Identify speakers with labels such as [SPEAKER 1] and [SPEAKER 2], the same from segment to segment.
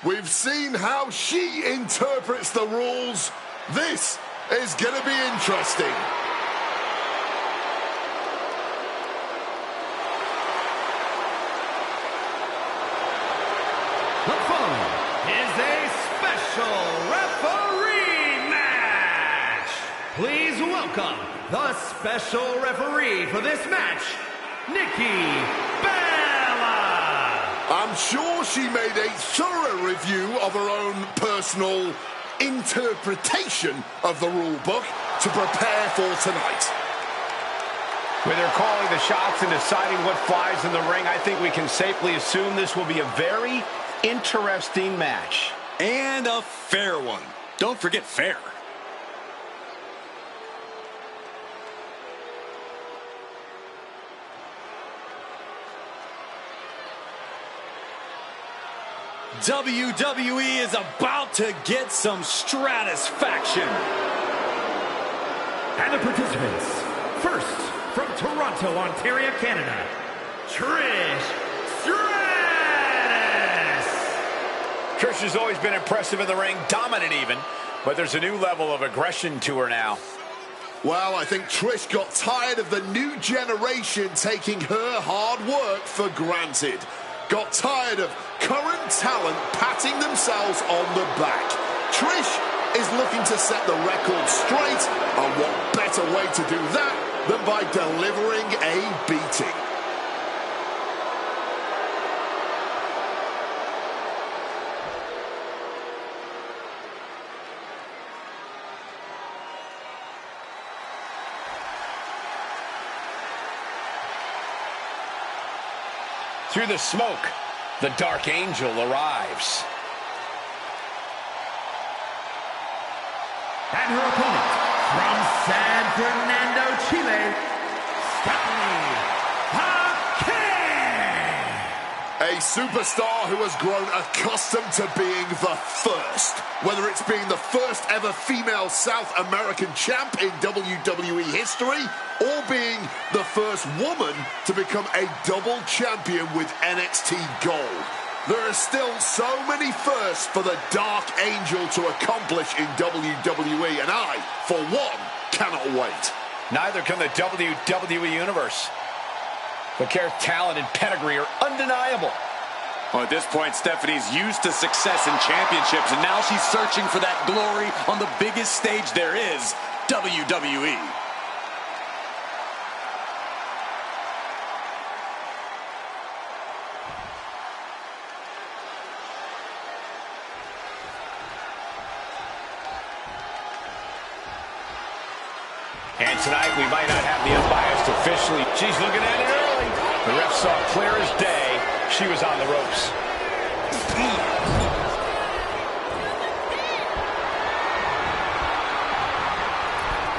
[SPEAKER 1] We've seen how she interprets the rules. This is going to be interesting.
[SPEAKER 2] The following is a special referee match. Please welcome the special referee for this match, Nikki Bella.
[SPEAKER 1] I'm sure she made a thorough review of her own personal interpretation of the rule book to prepare for tonight.
[SPEAKER 3] With her calling the shots and deciding what flies in the ring, I think we can safely assume this will be a very interesting match.
[SPEAKER 4] And a fair one. Don't forget fair. WWE is about to get some stratisfaction.
[SPEAKER 2] And the participants, first from Toronto, Ontario, Canada, Trish Stratus.
[SPEAKER 3] Trish has always been impressive in the ring, dominant even, but there's a new level of aggression to her now.
[SPEAKER 1] Well, I think Trish got tired of the new generation taking her hard work for granted. Got tired of current talent patting themselves on the back. Trish is looking to set the record straight, and what better way to do that than by delivering a beating.
[SPEAKER 3] Through the smoke, the Dark Angel arrives.
[SPEAKER 2] And her opponent, from San Fernando, Chile, Stephanie Hackett.
[SPEAKER 1] A superstar who has grown accustomed to being the first. Whether it's being the first ever female South American champ in WWE history, or being the first woman to become a double champion with NXT Gold. There are still so many firsts for the Dark Angel to accomplish in WWE, and I, for one, cannot wait.
[SPEAKER 3] Neither can the WWE Universe. But talent and pedigree are undeniable.
[SPEAKER 4] Well, at this point, Stephanie's used to success in championships, and now she's searching for that glory on the biggest stage there is, WWE.
[SPEAKER 3] And tonight, we might not have the unbiased officially. She's looking at it early. The ref saw clear as day. She was on the ropes.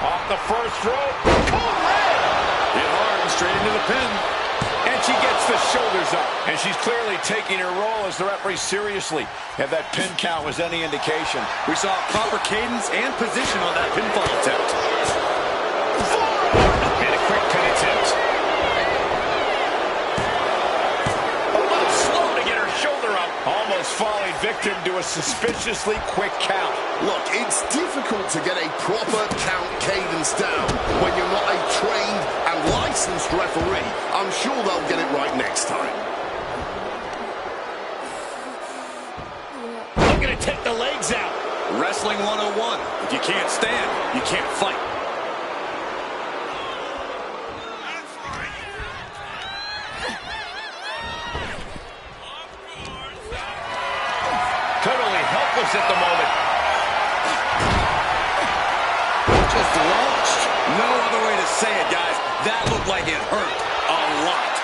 [SPEAKER 3] Off the first rope. Cold leg.
[SPEAKER 4] Hit hard and straight into the pin.
[SPEAKER 3] And she gets the shoulders up. And she's clearly taking her role as the referee seriously. If that pin count was any indication.
[SPEAKER 4] We saw proper cadence and position on that pinfall attempt.
[SPEAKER 3] And a quick pin attempt. A little slow to get her shoulder up. Almost falling victim to a suspiciously quick count.
[SPEAKER 1] Look, it's difficult to get a proper count cadence down when you're not a trained and licensed referee. I'm sure they'll get it right next time.
[SPEAKER 3] Looking to take the legs out.
[SPEAKER 4] Wrestling 101. If you can't stand, you can't fight.
[SPEAKER 3] Totally helpless at the moment.
[SPEAKER 4] Just launched. No other way to say it, guys. That looked like it hurt a lot.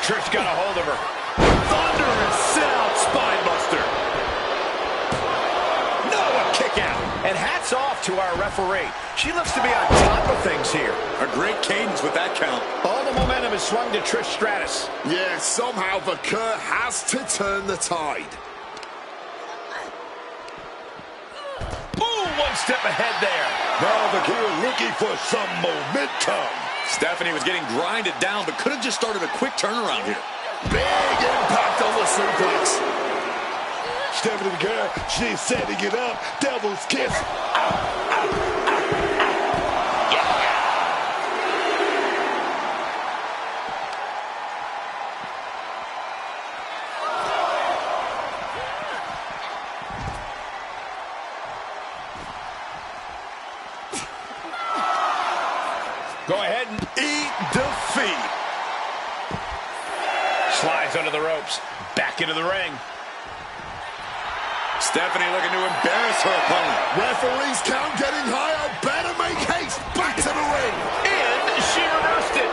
[SPEAKER 3] Trish got a hold of her.
[SPEAKER 4] Thunderous sit-out spinebuster.
[SPEAKER 3] No, a kick out. And hats off to our referee. She looks to be on top of things here.
[SPEAKER 4] A great cadence with that count.
[SPEAKER 3] All the momentum is swung to Trish Stratus.
[SPEAKER 1] Yeah, somehow the Kerr has to turn the tide.
[SPEAKER 3] Ooh, one step ahead there.
[SPEAKER 1] Now the Kerr looking for some momentum.
[SPEAKER 4] Stephanie was getting grinded down, but could have just started a quick turnaround here.
[SPEAKER 1] Big impact on the suplex. Stephanie McGuire, she's setting it up. Devil's kiss.
[SPEAKER 3] Go ahead and
[SPEAKER 1] Eat defeat.
[SPEAKER 3] slides under the ropes. Back into the ring.
[SPEAKER 4] Stephanie looking to embarrass her opponent.
[SPEAKER 1] Referee's count getting higher. Better make haste. Back to the ring.
[SPEAKER 3] And she reversed it.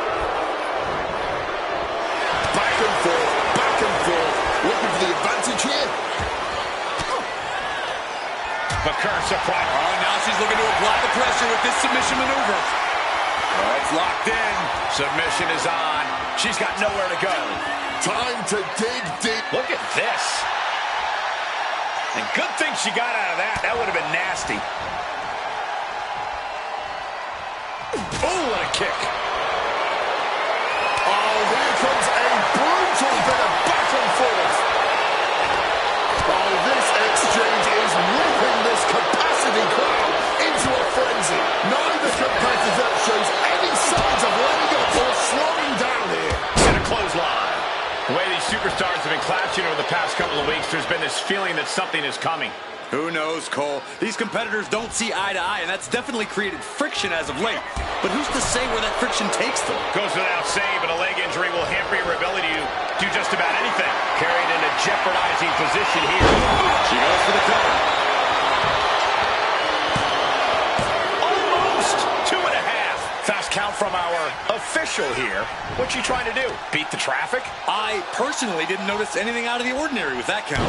[SPEAKER 1] Back and forth. Back and forth. Looking for the advantage here.
[SPEAKER 3] McCurr surprise.
[SPEAKER 4] Oh, now she's looking to apply the pressure with this submission maneuver. Oh, it's locked in.
[SPEAKER 3] Submission is on. She's got nowhere to go.
[SPEAKER 1] Time to dig deep.
[SPEAKER 3] Look at this. And good thing she got out of that. That would have been nasty. Oh, what a kick.
[SPEAKER 1] Oh, here comes a brutal bit of back and forth. Oh, this exchange is whipping this capacity crowd into a frenzy. Neither competitor shows any signs of letting up or slowing down here.
[SPEAKER 3] And a clothesline. The way these superstars have been clashing over the past couple of weeks, there's been this feeling that something is coming.
[SPEAKER 4] Who knows, Cole? These competitors don't see eye to eye, and that's definitely created friction as of late. But who's to say where that friction takes them?
[SPEAKER 3] Goes without saying, but a leg injury will hamper your ability to do just about anything. Carried in a jeopardizing position here.
[SPEAKER 4] She goes for the cover.
[SPEAKER 3] Almost 2.5. Fast count from our official here. What's she trying to do? Beat the traffic?
[SPEAKER 4] I personally didn't notice anything out of the ordinary with that count.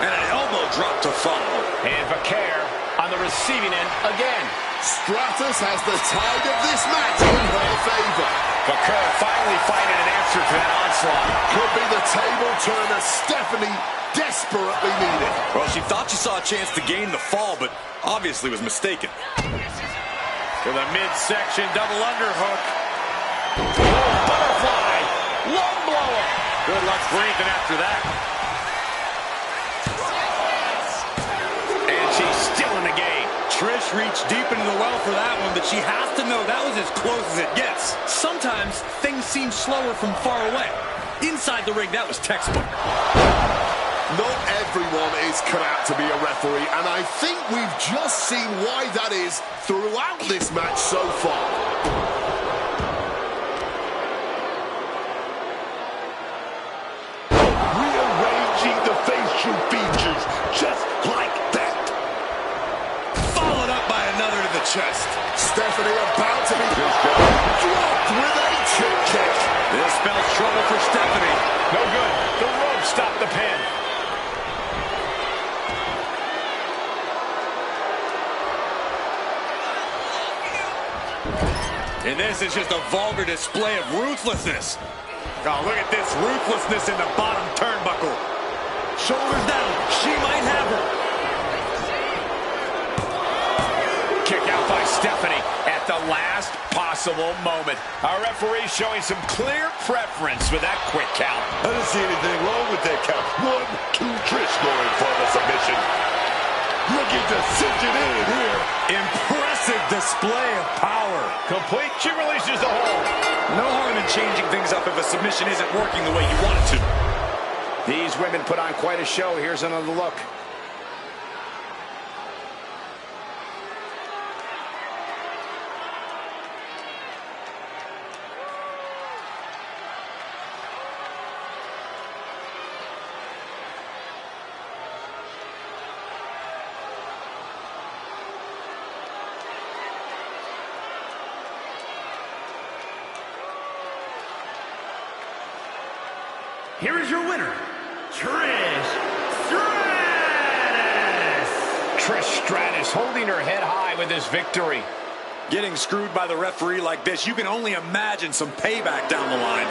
[SPEAKER 4] And an elbow drop to follow.
[SPEAKER 3] And Vaquer on the receiving end again.
[SPEAKER 1] Stratus has the tide of this match in her favor.
[SPEAKER 3] Vaquer finally finding an answer to that onslaught.
[SPEAKER 1] Could be the table turner Stephanie desperately needed.
[SPEAKER 4] Well, she thought she saw a chance to gain the fall, but obviously was mistaken.
[SPEAKER 3] To the midsection double underhook. Oh, butterfly. Lung blower.
[SPEAKER 4] Good luck breathing after that.
[SPEAKER 3] And she's still in the game.
[SPEAKER 4] Trish reached deep into the well for that one, but she has to know that was as close as it gets. Sometimes things seem slower from far away. Inside the ring, that was textbook.
[SPEAKER 1] Not everyone is cut out to be a referee, and I think we've just seen why that is throughout this match so far. Rearranging the facial features just like that.
[SPEAKER 4] Followed up by another to the chest.
[SPEAKER 1] Stephanie about to be dropped with a chip kick.
[SPEAKER 4] This spells trouble for Stephanie.
[SPEAKER 3] No good. The rope stopped the pin.
[SPEAKER 4] And this is just a vulgar display of ruthlessness. Oh, look at this ruthlessness in the bottom turnbuckle. Shoulders down. She might have her.
[SPEAKER 3] Kick out by Stephanie at the last possible moment. Our referee showing some clear preference with that quick count.
[SPEAKER 1] I don't see anything wrong with that count. 1, 2, Trish going for the submission. Looking to cinch it in here.
[SPEAKER 4] Impressive display of power.
[SPEAKER 3] Complete. She releases the hold.
[SPEAKER 4] No harm in changing things up if a submission isn't working the way you want it to.
[SPEAKER 3] These women put on quite a show. Here's another look.
[SPEAKER 2] Here is your winner, Trish Stratus.
[SPEAKER 3] Trish Stratus holding her head high with this victory.
[SPEAKER 4] Getting screwed by the referee like this, you can only imagine some payback down the line.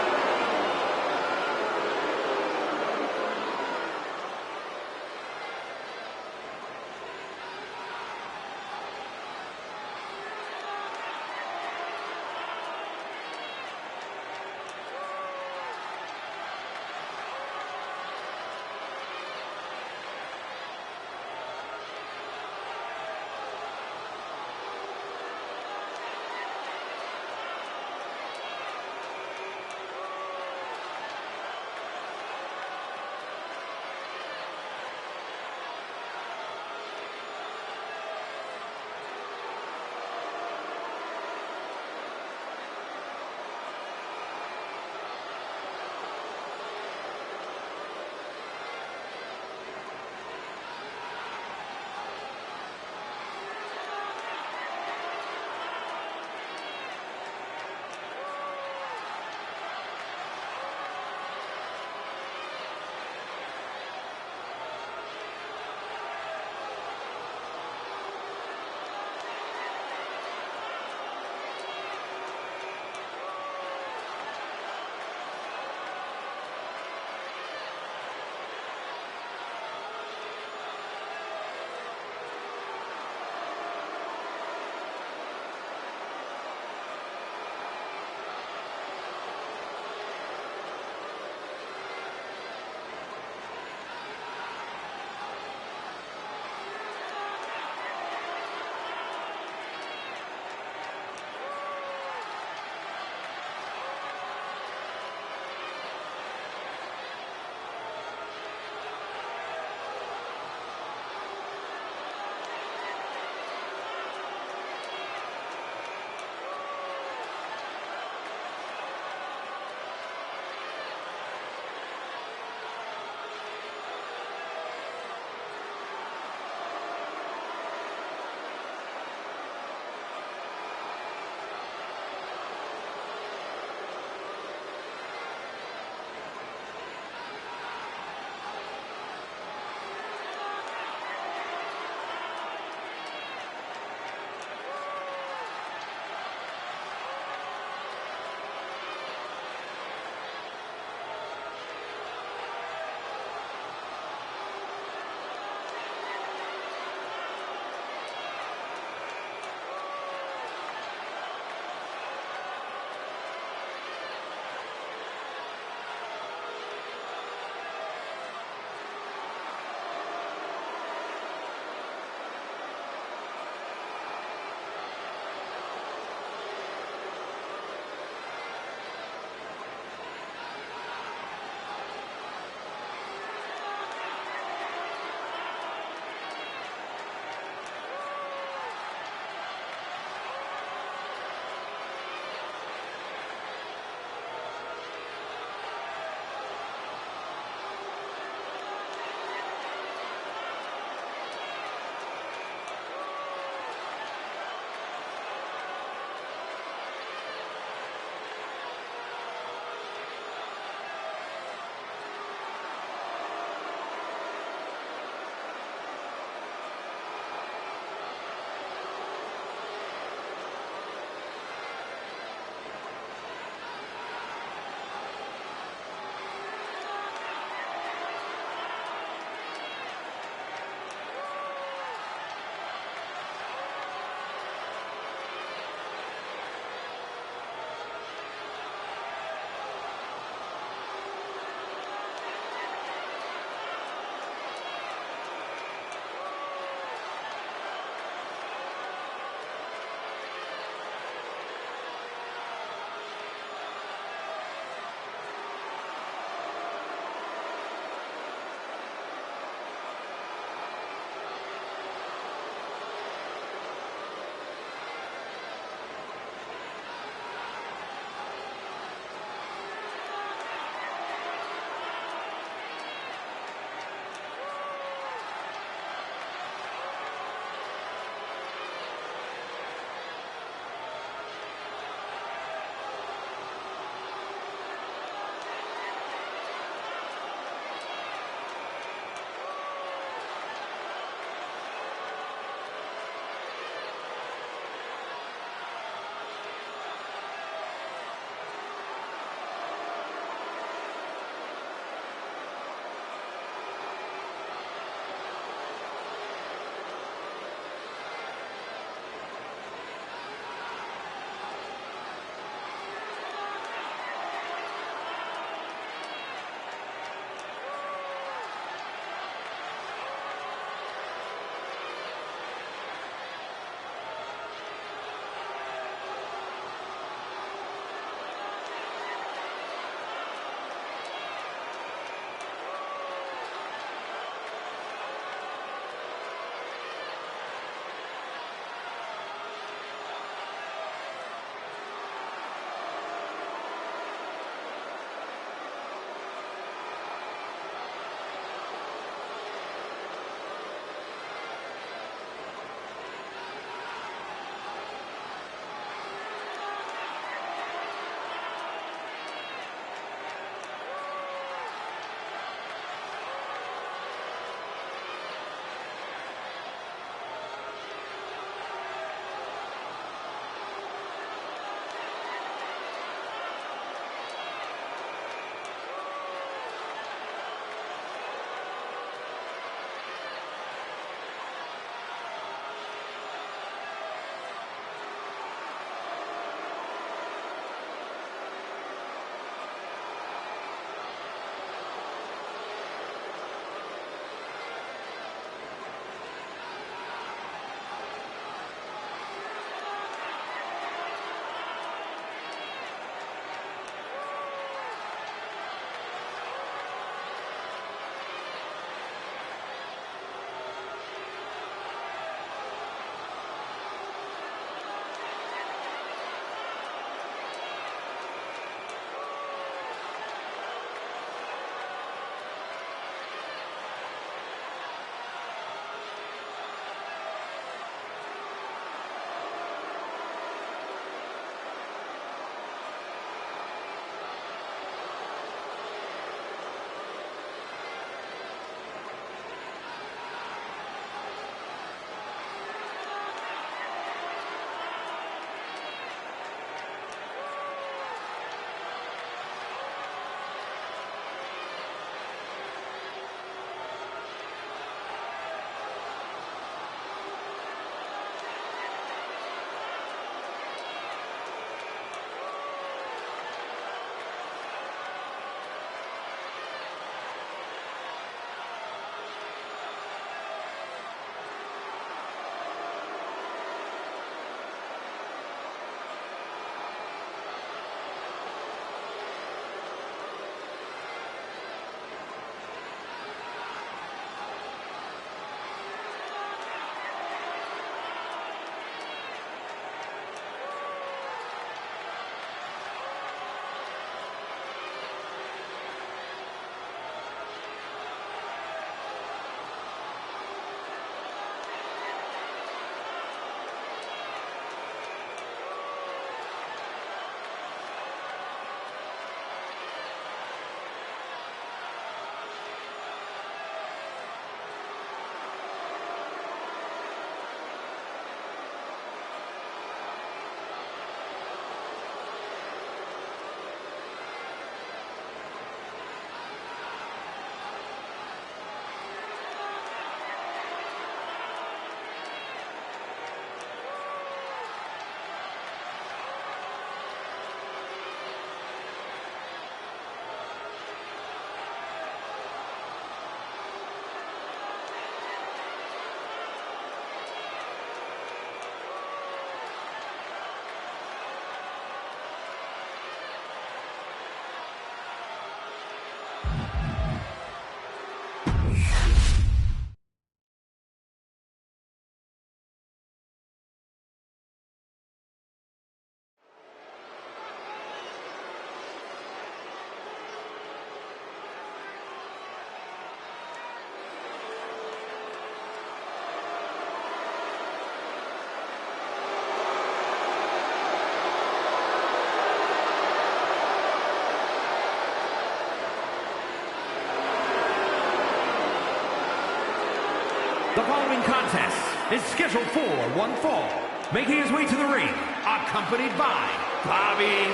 [SPEAKER 2] The following contest is scheduled for one fall. Making his way to the ring, accompanied by Bobby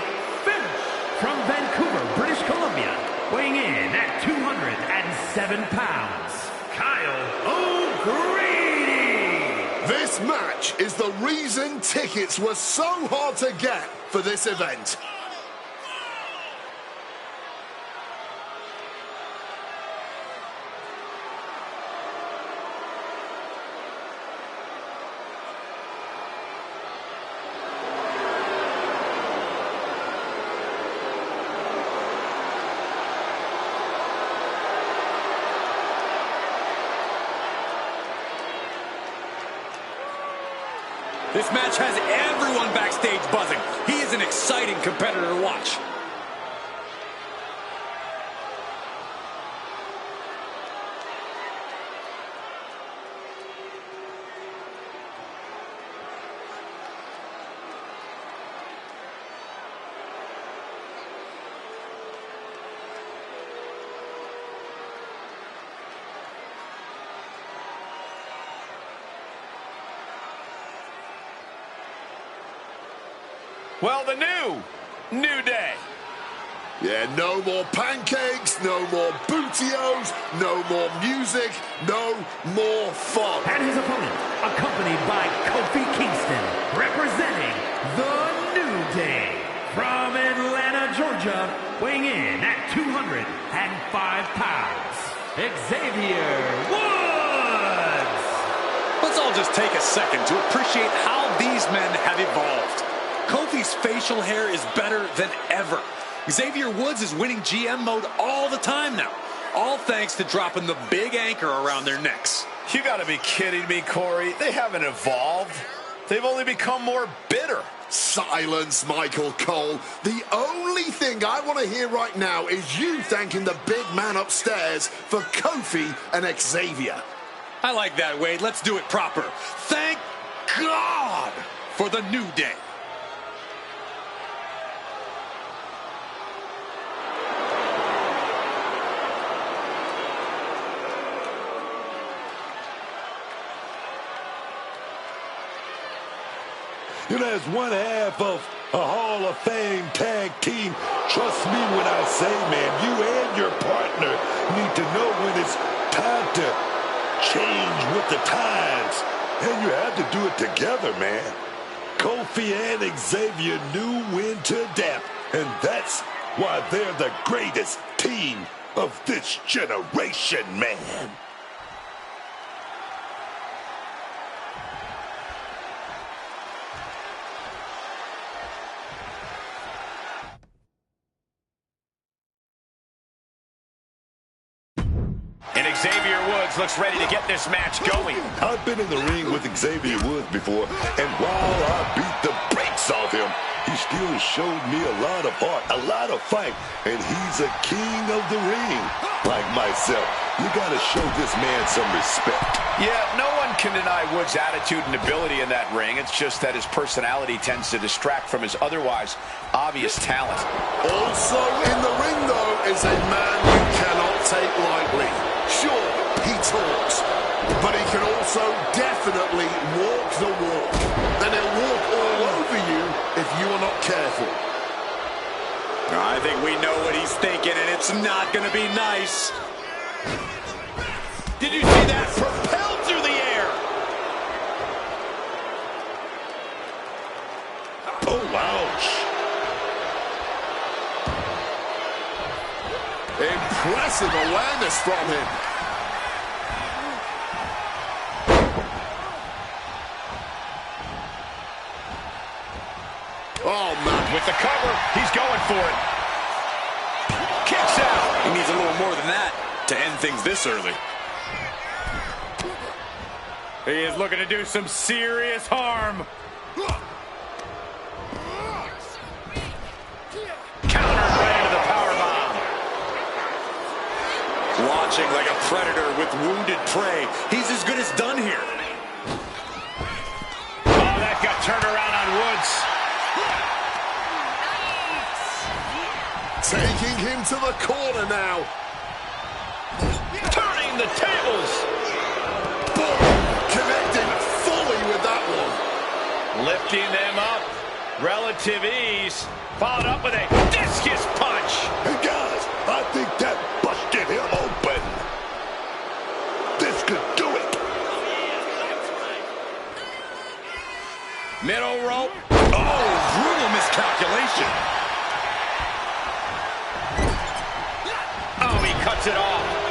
[SPEAKER 2] Fish from Vancouver, British Columbia, weighing in at 207 pounds, Kyle O'Grady.
[SPEAKER 1] This match is the reason tickets were so hard to get for this event.
[SPEAKER 4] This match has everyone backstage buzzing. He is an exciting competitor to watch.
[SPEAKER 3] Well, the New Day.
[SPEAKER 1] Yeah, no more pancakes, no more bootios, no more music, no more fun.
[SPEAKER 2] And his opponent, accompanied by Kofi Kingston, representing the New Day from Atlanta, Georgia, weighing in at 205 pounds, Xavier Woods.
[SPEAKER 4] Let's all just take a second to appreciate how these men have evolved. Kofi's facial hair is better than ever. Xavier Woods is winning GM mode all the time now, all thanks to dropping the big anchor around their necks.
[SPEAKER 3] You gotta be kidding me, Corey. They haven't evolved. They've only become more bitter.
[SPEAKER 1] Silence, Michael Cole. The only thing I want to hear right now is you thanking the big man upstairs for Kofi and Xavier.
[SPEAKER 4] I like that, Wade. Let's do it proper. Thank God for the New Day.
[SPEAKER 5] You know, as one half of a Hall of Fame tag team, trust me when I say, man, you and your partner need to know when it's time to change with the times. And you have to do it together, man. Kofi and Xavier knew when to adapt, and that's why they're the greatest team of this generation, man.
[SPEAKER 3] Xavier Woods looks ready to get this match going.
[SPEAKER 5] I've been in the ring with Xavier Woods before, and while I beat the brakes off him, he still showed me a lot of heart, a lot of fight, and he's a king of the ring. Like myself, you got to show this man some respect.
[SPEAKER 3] Yeah, no one can deny Woods' attitude and ability in that ring. It's just that his personality tends to distract from his otherwise obvious talent.
[SPEAKER 1] Also in the ring, though, is a man you cannot take lightly. Sure, he talks, but he can also definitely walk the walk. And he'll walk all over you if you are not careful.
[SPEAKER 4] I think we know what he's thinking, and it's not going to be nice. Did you see that? Propelled through the air.
[SPEAKER 5] Oh, ouch.
[SPEAKER 1] Impressive awareness from him. Oh, man.
[SPEAKER 3] With the cover, he's going for it. Kicks out.
[SPEAKER 4] He needs a little more than that to end things this early. He is looking to do some serious harm.
[SPEAKER 3] Countered right into the powerbomb.
[SPEAKER 4] Watching like a predator with wounded prey. He's as good as done here.
[SPEAKER 3] Oh, that got turned around on Woods.
[SPEAKER 1] Taking him to the corner now.
[SPEAKER 3] Turning the tables.
[SPEAKER 1] Boom.
[SPEAKER 3] Relative ease. Followed up with a discus punch.
[SPEAKER 5] Hey, guys, I think that busted him open. This could do it.
[SPEAKER 3] Middle rope.
[SPEAKER 4] Oh, brutal miscalculation.
[SPEAKER 3] Oh, he cuts it off.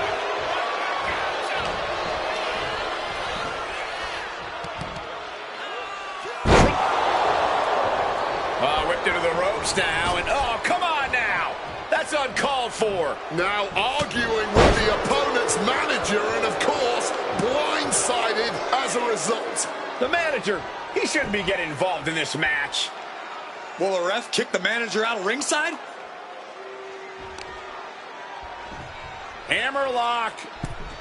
[SPEAKER 3] Whipped into the ropes now, and oh, come on now. That's uncalled for.
[SPEAKER 1] Now arguing with the opponent's manager, and of course, blindsided as a result.
[SPEAKER 3] The manager, he shouldn't be getting involved in this match.
[SPEAKER 4] Will the ref kick the manager out of ringside?
[SPEAKER 3] Hammerlock.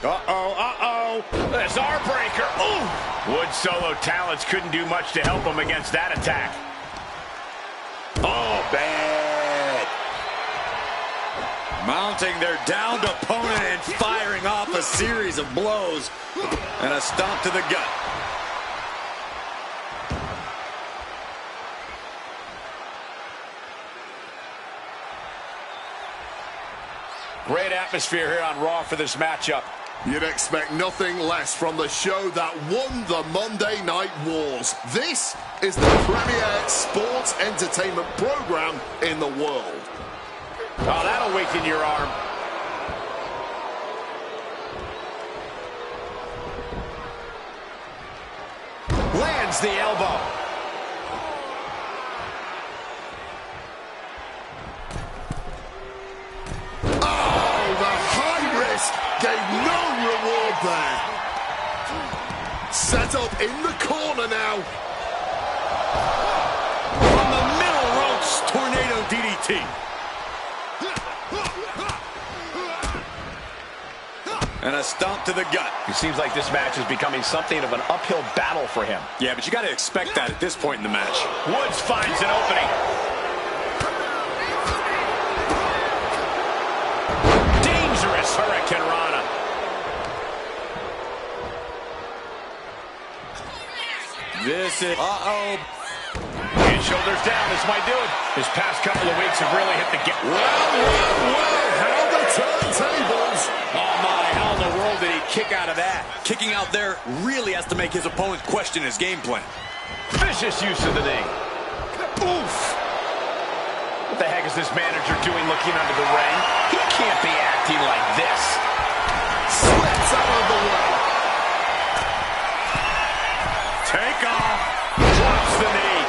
[SPEAKER 3] Uh-oh. This arm breaker. Ooh. Wood's solo talents couldn't do much to help him against that attack.
[SPEAKER 4] Oh, bad. Mounting their downed opponent and firing off a series of blows. And a stomp to the gut.
[SPEAKER 3] Great atmosphere here on Raw for this matchup.
[SPEAKER 1] You'd expect nothing less from the show that won the Monday Night Wars. This is the premier sports entertainment program in the world.
[SPEAKER 3] Oh, that'll weaken your arm. Lands the elbow.
[SPEAKER 1] Oh, the high risk gave no reward there. Set up in the corner now.
[SPEAKER 4] From the middle ropes, tornado DDT. And a stomp to the gut.
[SPEAKER 3] It seems like this match is becoming something of an uphill battle for him.
[SPEAKER 4] Yeah, but you got to expect that at this point in the match.
[SPEAKER 3] Woods finds an opening. Dangerous Hurricane Rana.
[SPEAKER 4] This is... Uh-oh.
[SPEAKER 3] And shoulders down. This might do it. This past couple of weeks have really hit the gas.
[SPEAKER 1] Well, how the turntables.
[SPEAKER 3] Oh, my. How in the world did he kick out of that?
[SPEAKER 4] Kicking out there really has to make his opponent question his game plan.
[SPEAKER 3] Vicious use of the knee. Oof. What the heck is this manager doing looking under the ring? He can't be acting like this.
[SPEAKER 1] Slips out of the way.
[SPEAKER 3] Take off. Drops the knee.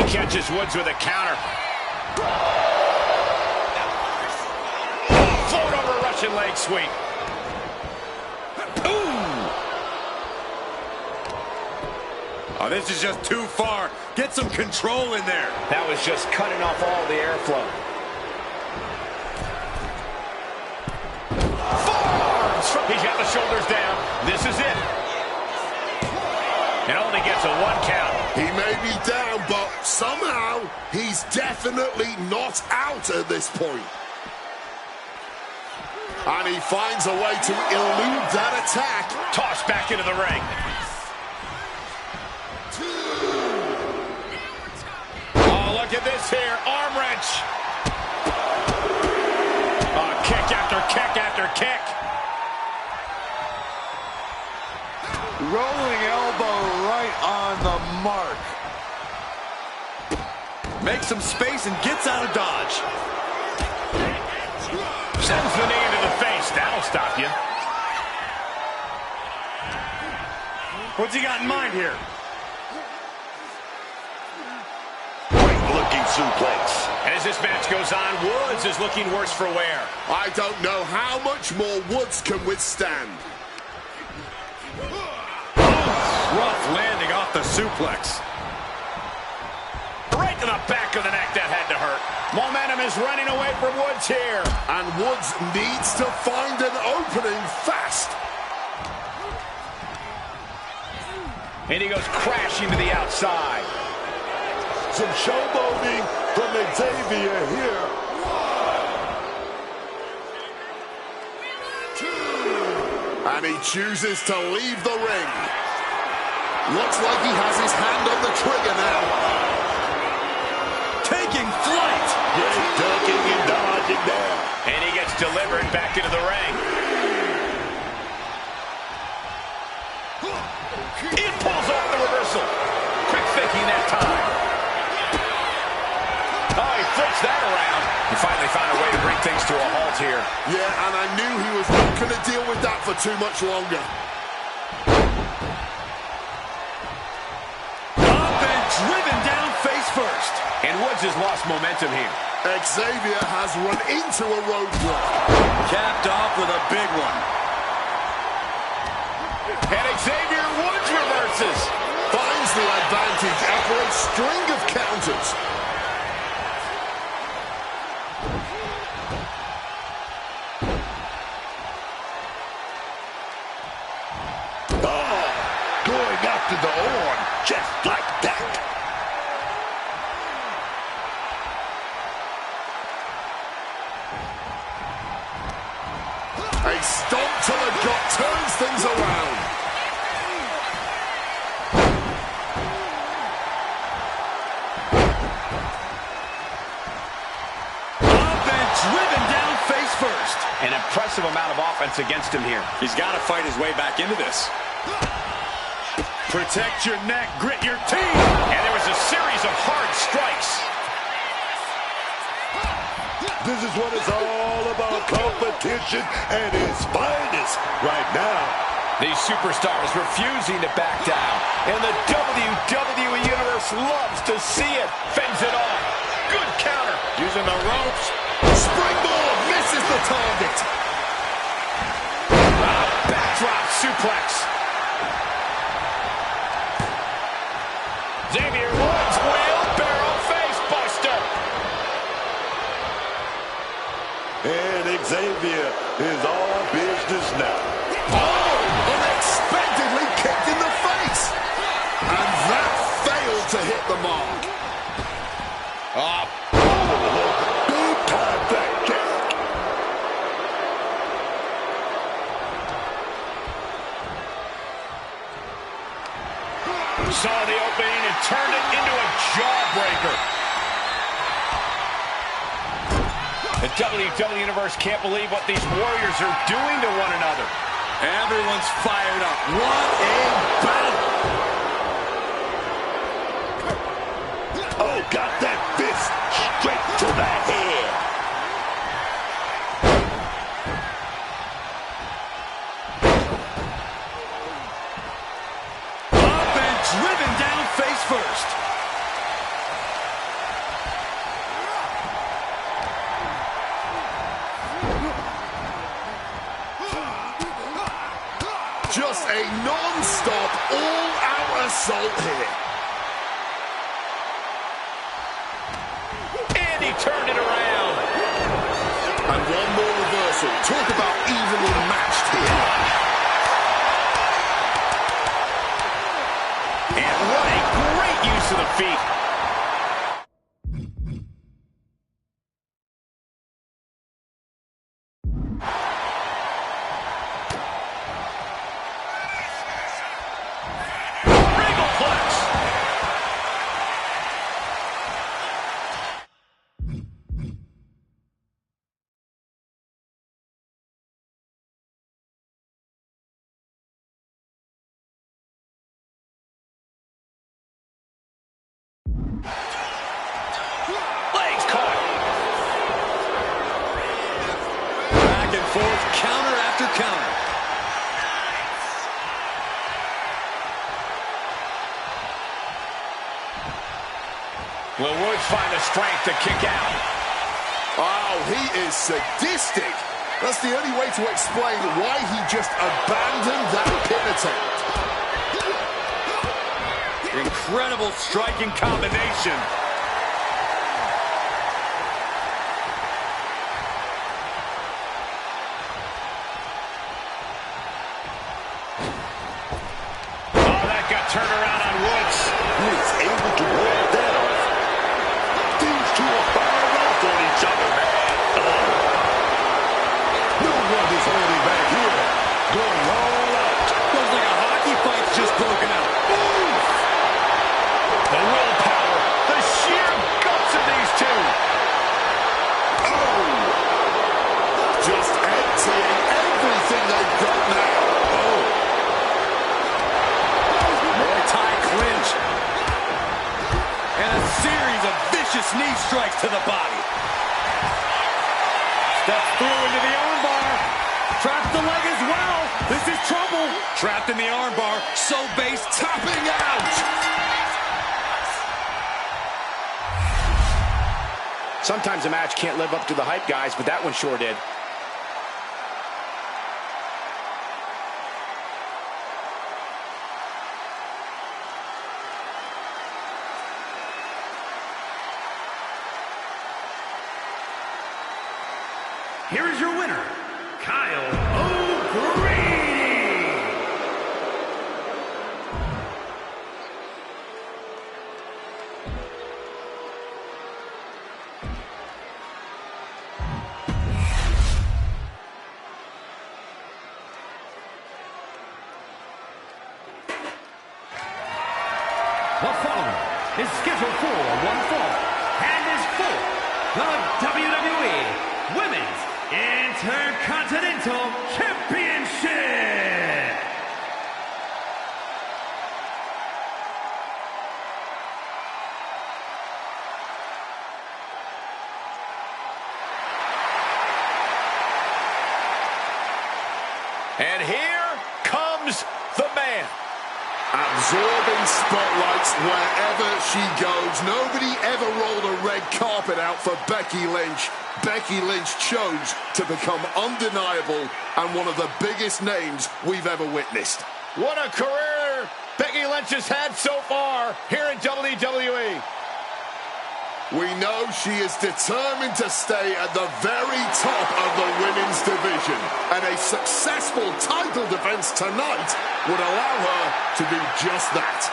[SPEAKER 3] Catches Woods with a counter. Float over Russian leg sweep. Ooh.
[SPEAKER 4] Oh, this is just too far. Get some control in there.
[SPEAKER 3] That was just cutting off all the airflow. Forearms. He's got the shoulders down. This is it. It only gets a 1 count.
[SPEAKER 1] He may be down, but somehow he's definitely not out at this point. And he finds a way to elude that attack.
[SPEAKER 3] Tossed back into the ring. Oh, look at this here. Arm wrench. Oh, kick after kick after kick.
[SPEAKER 5] Rolling elbow right on the mark.
[SPEAKER 4] Makes some space and gets out of dodge.
[SPEAKER 3] Sends the knee into the face. That'll stop you.
[SPEAKER 4] What's he got in mind here?
[SPEAKER 5] Great looking suplex.
[SPEAKER 3] And as this match goes on, Woods is looking worse for wear.
[SPEAKER 1] I don't know how much more Woods can withstand.
[SPEAKER 4] Rough landing off the suplex.
[SPEAKER 3] right to the back of the neck. That had to hurt. Momentum is running away from Woods here.
[SPEAKER 1] And Woods needs to find an opening fast.
[SPEAKER 3] And he goes crashing to the outside.
[SPEAKER 5] Some showboating from Xavier here.
[SPEAKER 1] 1, 2. And he chooses to leave the ring. Looks like he has his hand on the trigger now.
[SPEAKER 4] Taking flight.
[SPEAKER 5] Great ducking and dodging there.
[SPEAKER 3] And he gets delivered back into the ring. It pulls off the reversal. Quick thinking that time. Oh, he flips that around. He finally found a way to bring things to a halt here.
[SPEAKER 1] Yeah, and I knew he was not going to deal with that for too much longer.
[SPEAKER 4] Up and driven down face first.
[SPEAKER 3] And Woods has lost momentum here.
[SPEAKER 1] Xavier has run into a roadblock.
[SPEAKER 4] Capped off with a big one.
[SPEAKER 3] And Xavier Woods reverses.
[SPEAKER 1] Finds the advantage after a string of counters.
[SPEAKER 5] Oh, going after the arm, just like that.
[SPEAKER 1] A stomp to the gut turns things around.
[SPEAKER 4] Up and driven down face first.
[SPEAKER 3] An impressive amount of offense against him here.
[SPEAKER 4] He's got to fight his way back into this. Protect your neck, grit your teeth.
[SPEAKER 3] And there was a series of hard strikes.
[SPEAKER 5] This is what it's all about, competition at its finest right now.
[SPEAKER 3] These superstars refusing to back down. And the WWE Universe loves to see it. Fends it off. Good counter. Using the ropes.
[SPEAKER 1] Springboard misses the target.
[SPEAKER 3] Backdrop suplex. Xavier Woods wheelbarrow face buster.
[SPEAKER 5] And Xavier is all business now.
[SPEAKER 1] Oh, unexpectedly kicked in the face. And that failed to hit the mark.
[SPEAKER 5] Big time back kick.
[SPEAKER 3] Saw the opening and turned it into a jawbreaker. The WWE Universe can't believe what these warriors are doing to one another.
[SPEAKER 4] Everyone's fired up. What a battle.
[SPEAKER 5] Oh, got that fist straight to the head.
[SPEAKER 4] Up and driven down face first.
[SPEAKER 1] Just a non-stop, all-out assault here.
[SPEAKER 3] And he turned it around.
[SPEAKER 1] And one more reversal. Talk about evenly matched here.
[SPEAKER 3] And what a great use of the feet. Legs caught.
[SPEAKER 4] Back and forth, counter after counter.
[SPEAKER 3] Will Woods find the strength to kick out?
[SPEAKER 1] Oh, he is sadistic. That's the only way to explain why he just abandoned that pin attempt.
[SPEAKER 4] Incredible striking combination.
[SPEAKER 3] turnaround on Woods.
[SPEAKER 5] He is able to ward that off. These two are fired off on each other, man. No one is holding back here. Going all out.
[SPEAKER 4] Looks like a hockey fight's just broken out. Oof!
[SPEAKER 3] The willpower, the sheer guts of these two.
[SPEAKER 1] Oh! Just emptying everything they've got now. Oh!
[SPEAKER 4] Muay Thai clinch. And a series of vicious knee strikes to the body. Steps through into the armbar. Traps the leg as well. This is trouble. Trapped in the armbar. So base tapping out.
[SPEAKER 3] Sometimes a match can't live up to the hype, guys, but that one sure did.
[SPEAKER 2] Here is your winner, Kyle O'Grady. The following is scheduled for one fall and is for the WWE Women's Intercontinental Championship.
[SPEAKER 3] And here comes the man.
[SPEAKER 1] Absorbing spotlights wherever she goes. Nobody ever rolled a red carpet out for Becky Lynch. Becky Lynch chose to become undeniable and one of the biggest names we've ever witnessed.
[SPEAKER 3] What a career Becky Lynch has had so far here in WWE.
[SPEAKER 1] We know she is determined to stay at the very top of the women's division, and a successful title defense tonight would allow her to do just that.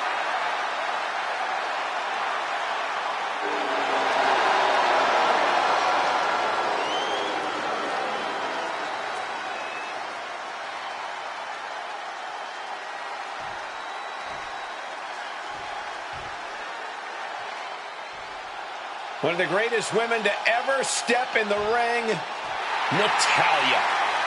[SPEAKER 3] One of the greatest women to ever step in the ring, Natalya.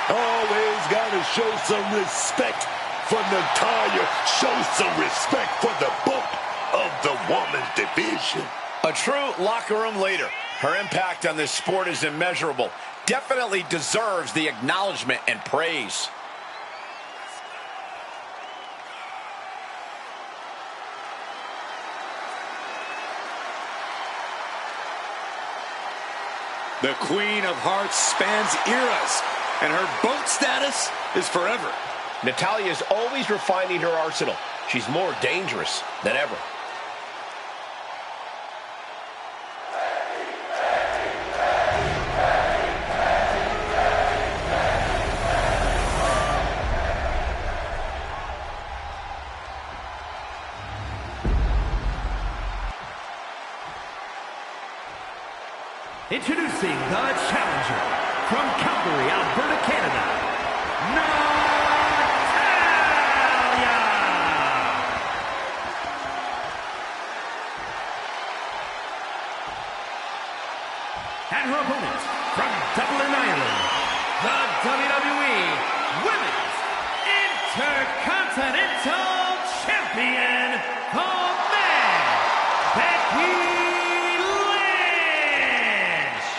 [SPEAKER 5] Always got to show some respect for Natalya. Show some respect for the book of the woman's division.
[SPEAKER 3] A true locker room leader. Her impact on this sport is immeasurable. Definitely deserves the acknowledgement and praise.
[SPEAKER 4] The Queen of Hearts spans eras, and her boat status is forever.
[SPEAKER 3] Natalya is always refining her arsenal. She's more dangerous than ever.
[SPEAKER 2] Introducing the challenger from Calgary, Alberta, Canada, Natalya! And her opponent from Dublin, Ireland, the WWE Women's Intercontinental Champion, the man, Becky Lynch!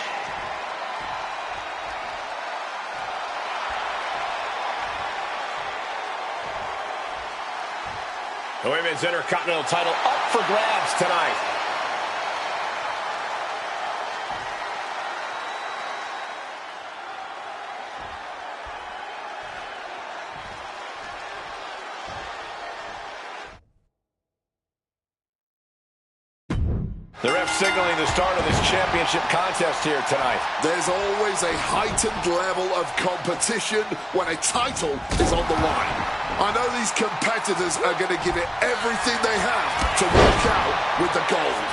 [SPEAKER 3] The Women's Intercontinental title up for grabs tonight. The ref signaling the start of this championship contest here tonight.
[SPEAKER 1] There's always a heightened level of competition when a title is on the line. I know these competitors are going to give it everything they have to walk out with the gold.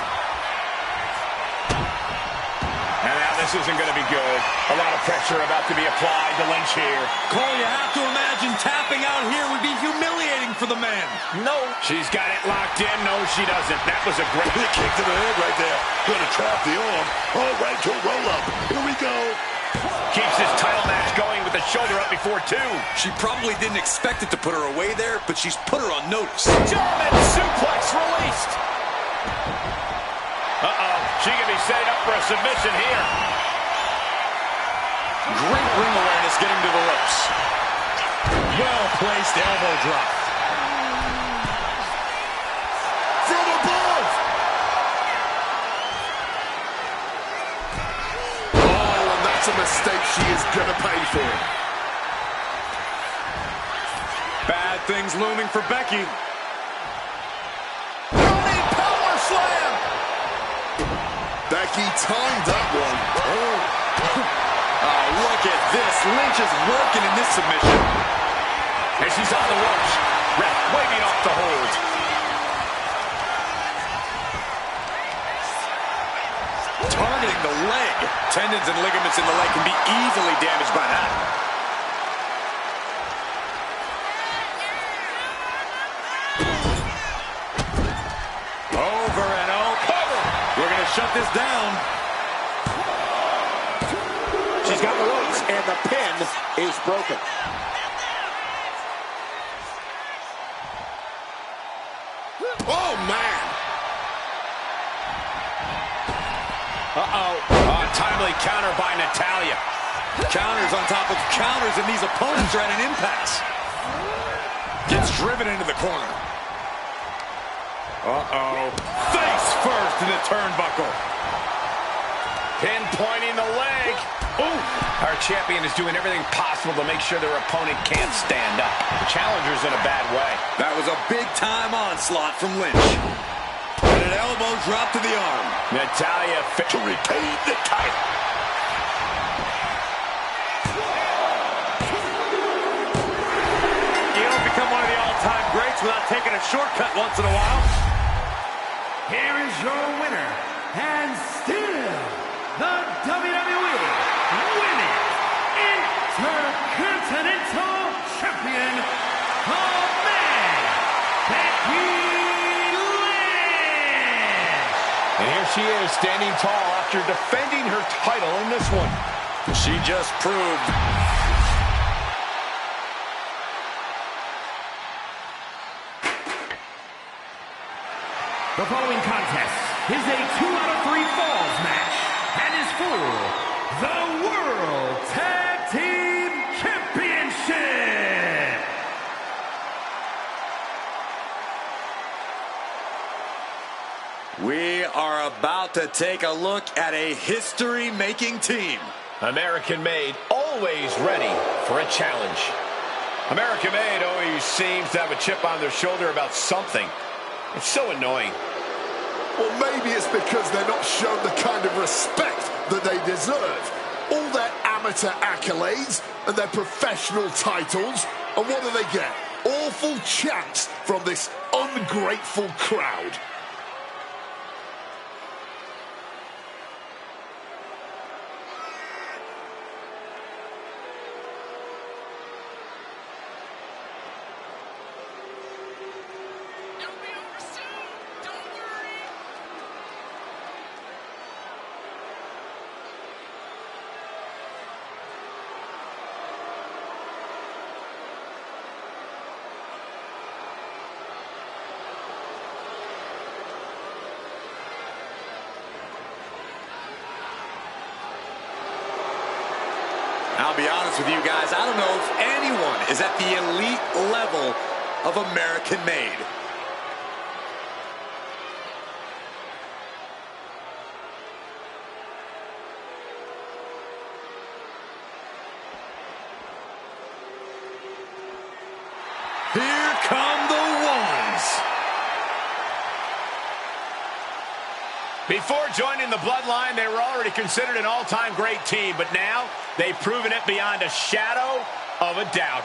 [SPEAKER 3] And now this isn't going to be good. A lot of pressure about to be applied to Lynch here.
[SPEAKER 4] Cole, you have to imagine tapping out here would be humiliating for the man.
[SPEAKER 3] No. She's got it locked in. No, she doesn't. That was a great
[SPEAKER 5] Big kick to the head right there. Gonna trap the arm. All right, to a roll-up. Here we go.
[SPEAKER 3] Keeps this title match going with the shoulder up before two.
[SPEAKER 4] She probably didn't expect it to put her away there, but she's put her on notice.
[SPEAKER 3] German suplex released. Uh-oh. She can be setting up for a submission here.
[SPEAKER 4] Great ring awareness getting to the ropes. Well-placed elbow drop.
[SPEAKER 1] From above! Oh, and that's a mistake she is going to pay for.
[SPEAKER 4] Bad things looming for Becky.
[SPEAKER 3] Running power slam.
[SPEAKER 1] Becky timed that one.
[SPEAKER 4] Oh, look at this. Lynch is working in this submission.
[SPEAKER 3] And she's on the ropes. Ref waving off the hold.
[SPEAKER 4] Targeting the leg. Tendons and ligaments in the leg can be easily damaged by that. Over and over. We're going to shut this down.
[SPEAKER 6] She's got the ropes, and the pin is broken.
[SPEAKER 1] Oh, man!
[SPEAKER 3] Uh-oh. Timely counter by Natalya.
[SPEAKER 4] Counters on top of counters, and these opponents are at an impasse. Gets driven into the corner. Uh-oh. Face first in the turnbuckle.
[SPEAKER 3] Pinpointing the leg. Ooh. Our champion is doing everything possible to make sure their opponent can't stand up. The challenger's in a bad way.
[SPEAKER 4] That was a big-time onslaught from Lynch. And an elbow drop to the arm.
[SPEAKER 3] Natalya
[SPEAKER 5] To retain the title.
[SPEAKER 4] You don't become one of the all-time greats without taking a shortcut once in a while.
[SPEAKER 2] Here is your winner, and still the WWE Women's Intercontinental Champion, the man, Becky Lynch.
[SPEAKER 3] And here she is, standing tall after defending her title in this one.
[SPEAKER 4] She just proved.
[SPEAKER 2] The following contest is a 2 out of 3 falls match and is for the World Tag Team Championship.
[SPEAKER 4] We are about to take a look at a history-making team.
[SPEAKER 3] American-made, always ready for a challenge. American-made always seems to have a chip on their shoulder about something. It's so annoying.
[SPEAKER 1] Well, maybe it's because they're not shown the kind of respect that they deserve. All their amateur accolades and their professional titles, and what do they get? Awful chants from this ungrateful crowd.
[SPEAKER 4] I'll be honest with you guys, I don't know if anyone is at the elite level of American-made. Here come the ones.
[SPEAKER 3] Before joining the Bloodline, they were already considered an all-time great team, but now they've proven it beyond a shadow of a doubt.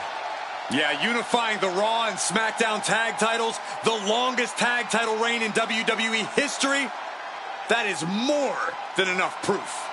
[SPEAKER 4] Yeah, unifying the Raw and SmackDown tag titles, the longest tag title reign in WWE history, that is more than enough proof.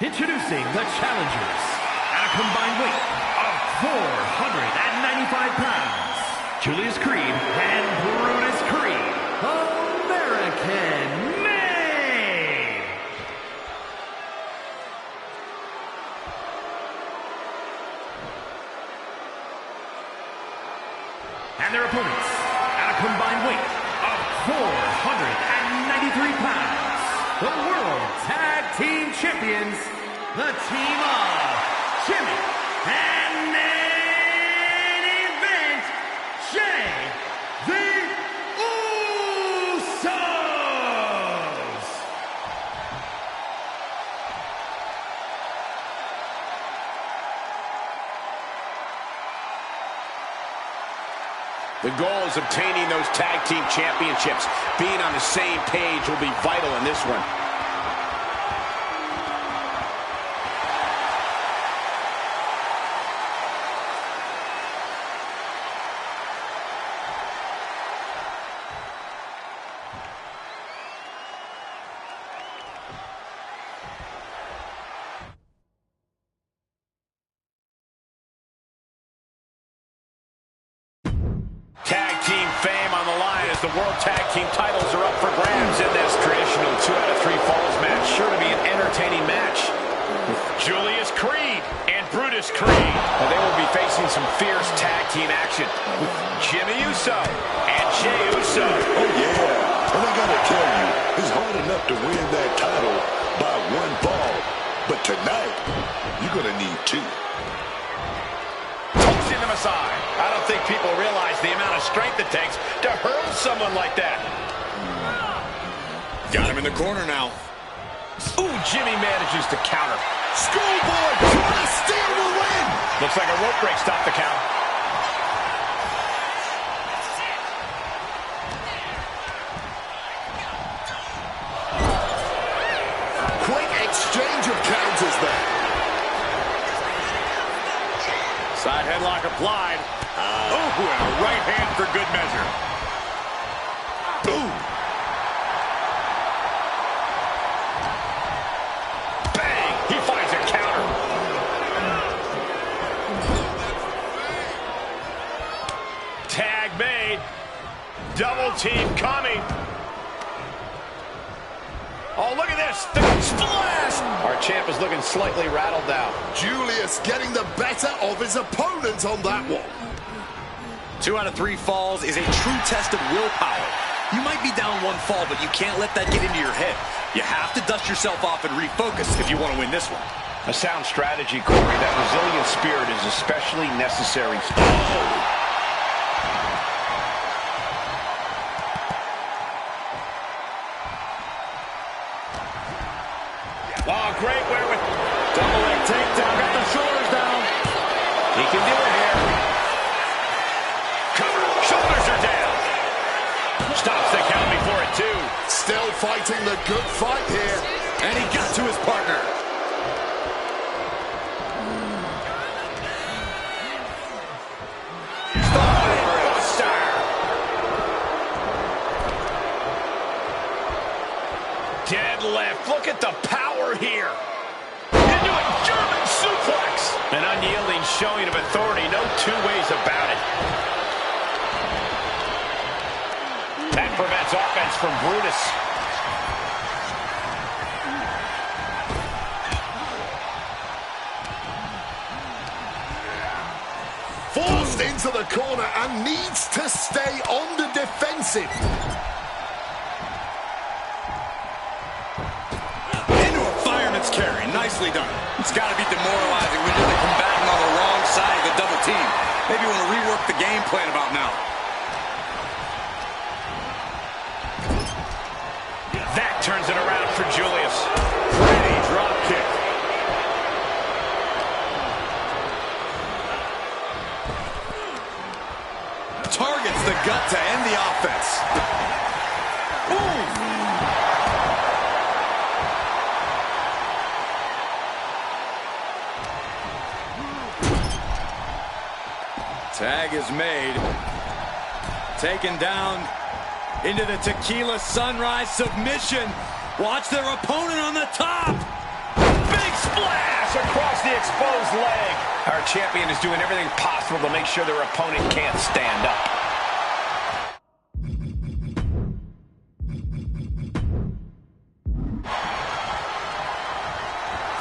[SPEAKER 2] Introducing the challengers at a combined weight of 495 pounds, Julius Creed and Brutus Creed, American made. And their opponents at a combined weight of 493 pounds, the World Tag Team Champions, the team of Jimmy and main event, Jay the Usos.
[SPEAKER 3] The goal is obtaining those tag team championships. Being on the same page will be vital in this one. Tag team fame on the line as the World Tag Team titles are up for grabs in this traditional 2 out of 3 falls match. Sure to be an entertaining match. With Julius Creed and Brutus Creed. Well, they will be facing some fierce tag team action with Jimmy Uso and Jey Uso.
[SPEAKER 5] Oh, yeah. And I gotta tell you, it's hard enough to win that title by 1 fall. But tonight, you're gonna need 2.
[SPEAKER 3] Tossing them aside. I don't think people realize the amount of strength it takes to hurl someone like that.
[SPEAKER 4] Got him in the corner now.
[SPEAKER 3] Ooh, Jimmy manages to counter.
[SPEAKER 1] Schoolboy trying to steal the win.
[SPEAKER 3] Looks like a rope break stopped the count.
[SPEAKER 1] Quick exchange of counters there.
[SPEAKER 4] Side headlock applied. Oh, and a right hand for good measure.
[SPEAKER 1] Ooh.
[SPEAKER 3] Bang! He finds a counter. Tag made. Double team coming. Oh, look at this. The splash! Our champ is looking slightly rattled now.
[SPEAKER 1] Julius getting the better of his opponent on that one.
[SPEAKER 4] 2 out of 3 falls is a true test of willpower. You might be down 1 fall, but you can't let that get into your head. You have to dust yourself off and refocus if you want to win this one.
[SPEAKER 3] A sound strategy, Corey. That resilient spirit is especially necessary. Oh, great wherewithal.
[SPEAKER 4] Double leg takedown, got the shoulders down.
[SPEAKER 3] He can do it here. Cover, shoulders are down. Stops the count before it, too.
[SPEAKER 1] Still fighting the good fight here.
[SPEAKER 4] And he got to his partner.
[SPEAKER 3] lift. Look at the power here. Into a German suplex. An unyielding showing of authority. No two ways about it. That prevents offense from Brutus.
[SPEAKER 1] Forced into the corner and needs to stay on the defensive.
[SPEAKER 4] Into a fireman's carry. Nicely done. It's got to be demoralizing when you're the combatant on the wrong side of the double team. Maybe you want to rework the game plan about now.
[SPEAKER 3] That turns it around for Julius. Pretty drop kick.
[SPEAKER 4] Targets the gut to end the offense. Ooh. Tag is made. Taken down into the Tequila Sunrise submission. Watch their opponent on the top.
[SPEAKER 3] Big splash across the exposed leg. Our champion is doing everything possible to make sure their opponent can't stand up.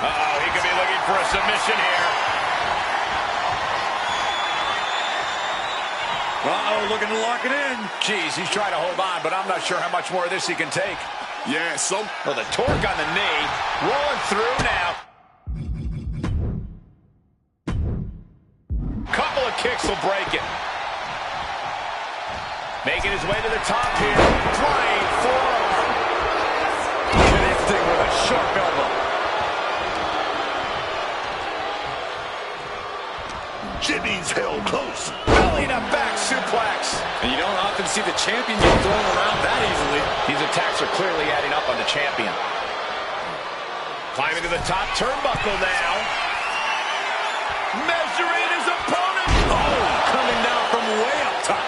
[SPEAKER 3] Uh-oh, he could be looking for a submission here.
[SPEAKER 4] Uh-oh, looking to lock it in.
[SPEAKER 3] Jeez, he's trying to hold on, but I'm not sure how much more of this he can take.
[SPEAKER 1] Yeah, some.
[SPEAKER 3] Well, the torque on the knee. Rolling through now. Couple of kicks will break it. Making his way to the top here. Flying forearm.
[SPEAKER 4] Connecting with a sharp elbow.
[SPEAKER 5] Jimmy's held close.
[SPEAKER 3] Belly to back suplex.
[SPEAKER 4] And you don't often see the champion get thrown around that easily.
[SPEAKER 3] These attacks are clearly adding up on the champion. Climbing to the top turnbuckle now. Measuring his opponent.
[SPEAKER 4] Oh, coming down from way up top.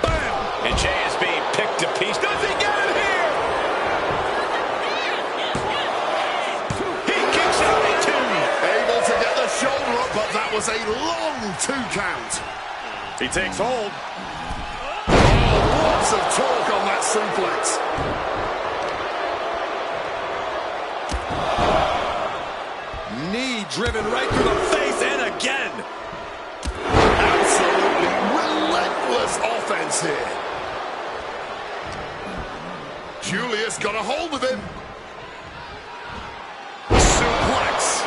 [SPEAKER 3] Bam! And Jay is being picked to pieces. Does he get it here? He kicks out at two.
[SPEAKER 1] Able to get the shoulder up, but that was a long 2 count.
[SPEAKER 4] He takes hold.
[SPEAKER 1] Lots of torque on that suplex.
[SPEAKER 4] Knee driven right through the face and again.
[SPEAKER 1] Absolutely relentless offense here. Julius got a hold of him. Suplex.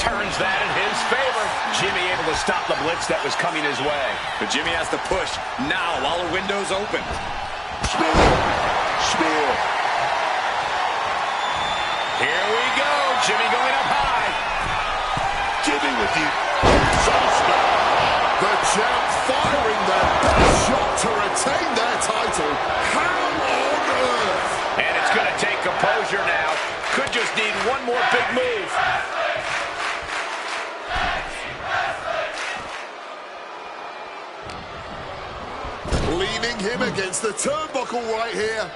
[SPEAKER 3] Turns that in his favor. Jimmy able to stop the blitz that was coming his way.
[SPEAKER 4] But Jimmy has to push now while the window's open.
[SPEAKER 5] Spear.
[SPEAKER 3] Here we go. Jimmy going up high.
[SPEAKER 5] Jimmy with you.
[SPEAKER 1] The champ firing their best shot to retain their title. How on earth?
[SPEAKER 3] And it's going to take composure now. Could just need one more big move.
[SPEAKER 1] Leaning him against the turnbuckle right here.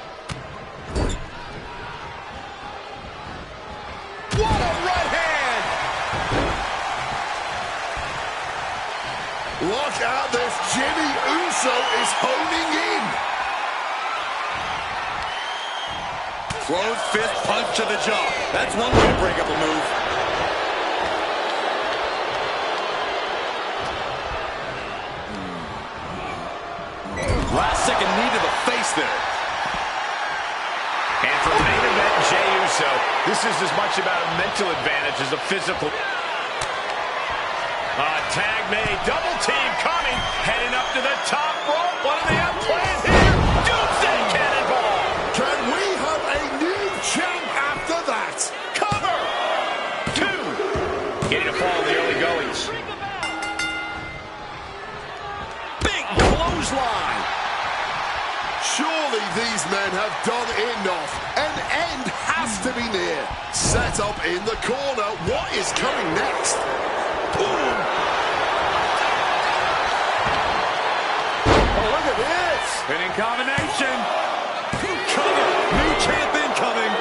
[SPEAKER 3] What a right hand!
[SPEAKER 1] Look at this. Jimmy Uso is honing in.
[SPEAKER 4] Closed fist punch to the jaw. That's one way to break up a move. Last second knee to the face there.
[SPEAKER 3] And for main event Jey Uso, this is as much about a mental advantage as a physical. Tag made, double team coming, heading up to the top rope. What do they have planned here? Doomsday Cannonball.
[SPEAKER 1] Can we have a new champ after that?
[SPEAKER 3] Cover. 2. Getting a fall in the early goings. Big clothesline.
[SPEAKER 1] Surely these men have done enough. An end has to be near. Set up in the corner. What is coming next? Boom!
[SPEAKER 4] Spinning combination. Cover. New champ incoming.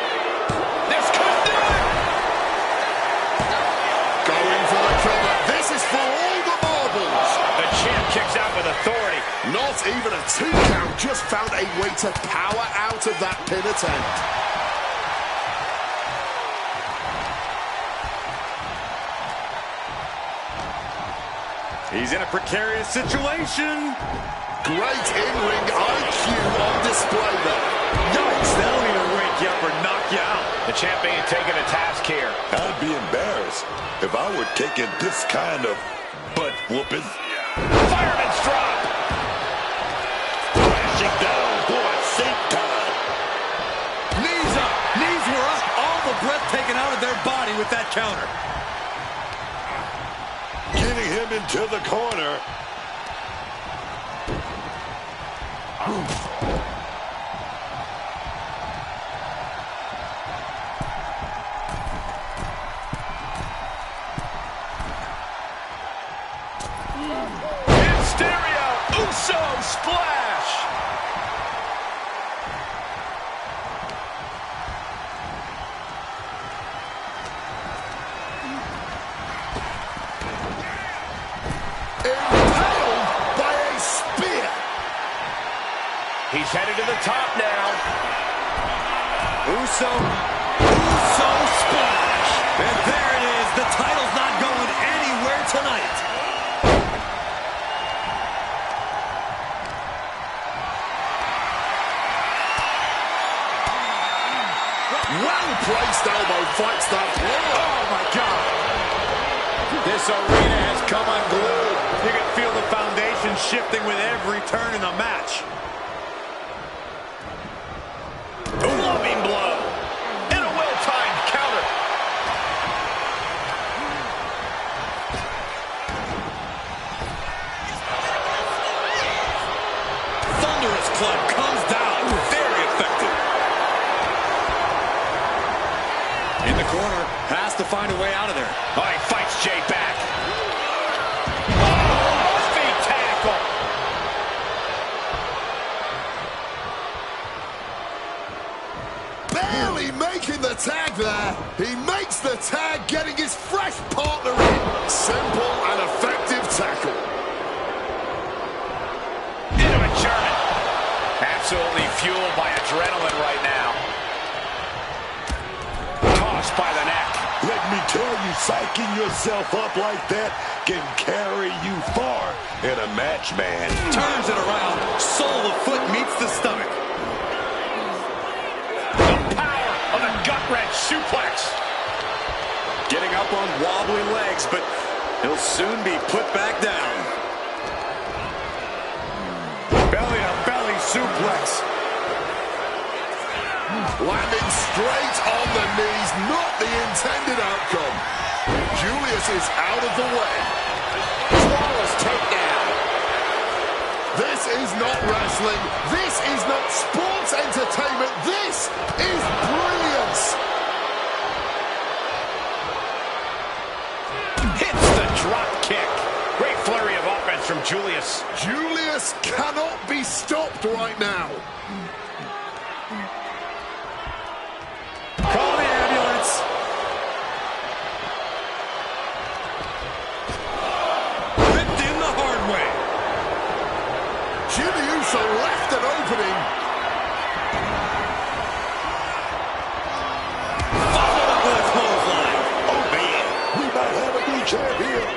[SPEAKER 4] This could do it.
[SPEAKER 1] Going for the cover. This is for all the marbles.
[SPEAKER 3] The champ kicks out with authority.
[SPEAKER 1] Not even a 2 count. Just found a way to power out of that pin attempt.
[SPEAKER 4] He's in a precarious situation.
[SPEAKER 1] Great in-ring IQ on display there.
[SPEAKER 4] Yikes, that'll either wake you up or knock you out.
[SPEAKER 3] The champ ain't taking a task here.
[SPEAKER 5] I'd be embarrassed if I were taking this kind of butt whooping.
[SPEAKER 3] Fireman's drop.
[SPEAKER 5] Crashing down for a sink time.
[SPEAKER 4] Knees up. Knees were up. All the breath taken out of their body with that counter.
[SPEAKER 5] Getting him into the corner.
[SPEAKER 3] In stereo. Uso splash.
[SPEAKER 1] Impaled by a spear.
[SPEAKER 3] He's headed to the top now.
[SPEAKER 4] Uso splash. And there it is. The title's not going anywhere tonight.
[SPEAKER 1] Well-placed elbow fights that blow.
[SPEAKER 4] Oh, my God. This arena has come unglued. You can feel the foundation shifting with every turn in the match.
[SPEAKER 3] Loving blow. And a well-timed counter.
[SPEAKER 4] Thunderous club comes down. Very effective. In the corner. Has to find a way out of there.
[SPEAKER 3] Oh, he fights Jay back. Oh, feet tackle.
[SPEAKER 1] Barely making the tag there. He makes the tag, getting his fresh partner in. Simple and effective tackle.
[SPEAKER 3] Into a German. Absolutely fueled by adrenaline right now. Tossed by the neck.
[SPEAKER 5] Let me tell you, psyching yourself up like that can carry you far in a match, man.
[SPEAKER 4] Turns it around. Sole of foot meets the stomach.
[SPEAKER 3] The power of a gut-wrench suplex.
[SPEAKER 4] Getting up on wobbly legs, but he'll soon be put back down. Belly-to-belly suplex.
[SPEAKER 1] Landing straight on the knees, not the intended outcome. Julius is out of the way. Flawless takedown. This is not wrestling. This is not sports entertainment. This is brilliance.
[SPEAKER 3] Hits the drop kick. Great flurry of offense from Julius.
[SPEAKER 1] Julius cannot be stopped right now.
[SPEAKER 4] Call the ambulance. Ripped in the hard way.
[SPEAKER 1] Jimmy Uso left an opening.
[SPEAKER 4] Followed up with a clothesline.
[SPEAKER 5] Oh, man, we might have a new champ here.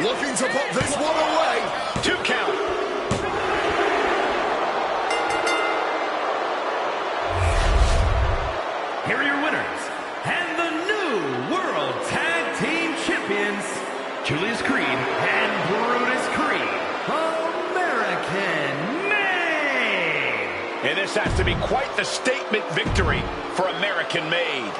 [SPEAKER 1] Looking to put this one away.
[SPEAKER 3] 2 count.
[SPEAKER 2] Here are your winners, and the new World Tag Team Champions, Julius Creed and Brutus Creed, American made.
[SPEAKER 3] And this has to be quite the statement victory for American made.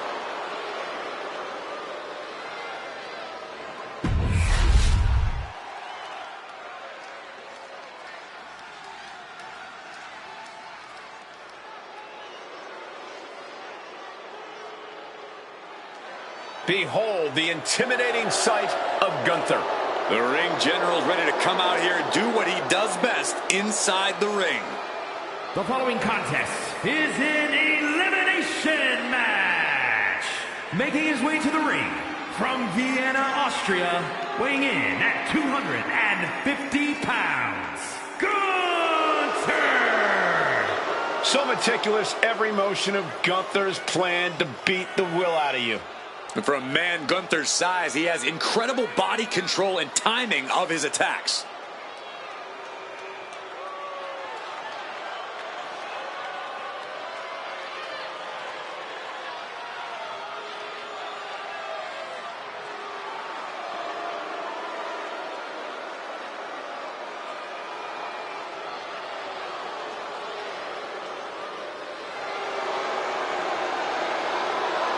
[SPEAKER 3] Behold the intimidating sight of Gunther.
[SPEAKER 4] The ring general's ready to come out here and do what he does best inside the ring.
[SPEAKER 2] The following contest is an elimination match. Making his way to the ring from Vienna, Austria, weighing in at 250 pounds, Gunther!
[SPEAKER 3] So meticulous, every motion of Gunther's planned to beat the will out of you.
[SPEAKER 4] And for a man Gunther's size, he has incredible body control and timing of his attacks.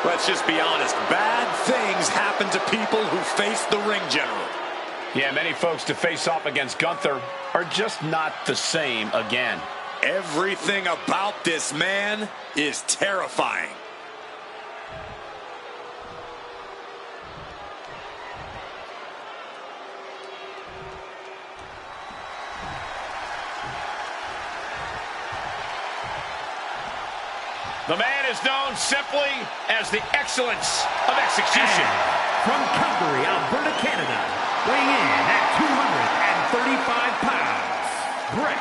[SPEAKER 4] Let's just be honest, bad things happen to people who face the ring general.
[SPEAKER 3] Yeah, many folks to face off against Gunther are just not the same again.
[SPEAKER 4] Everything about this man is terrifying.
[SPEAKER 3] The man is known simply as the excellence of execution.
[SPEAKER 2] And from Calgary, Alberta, Canada, weighing in at 235 pounds, Bret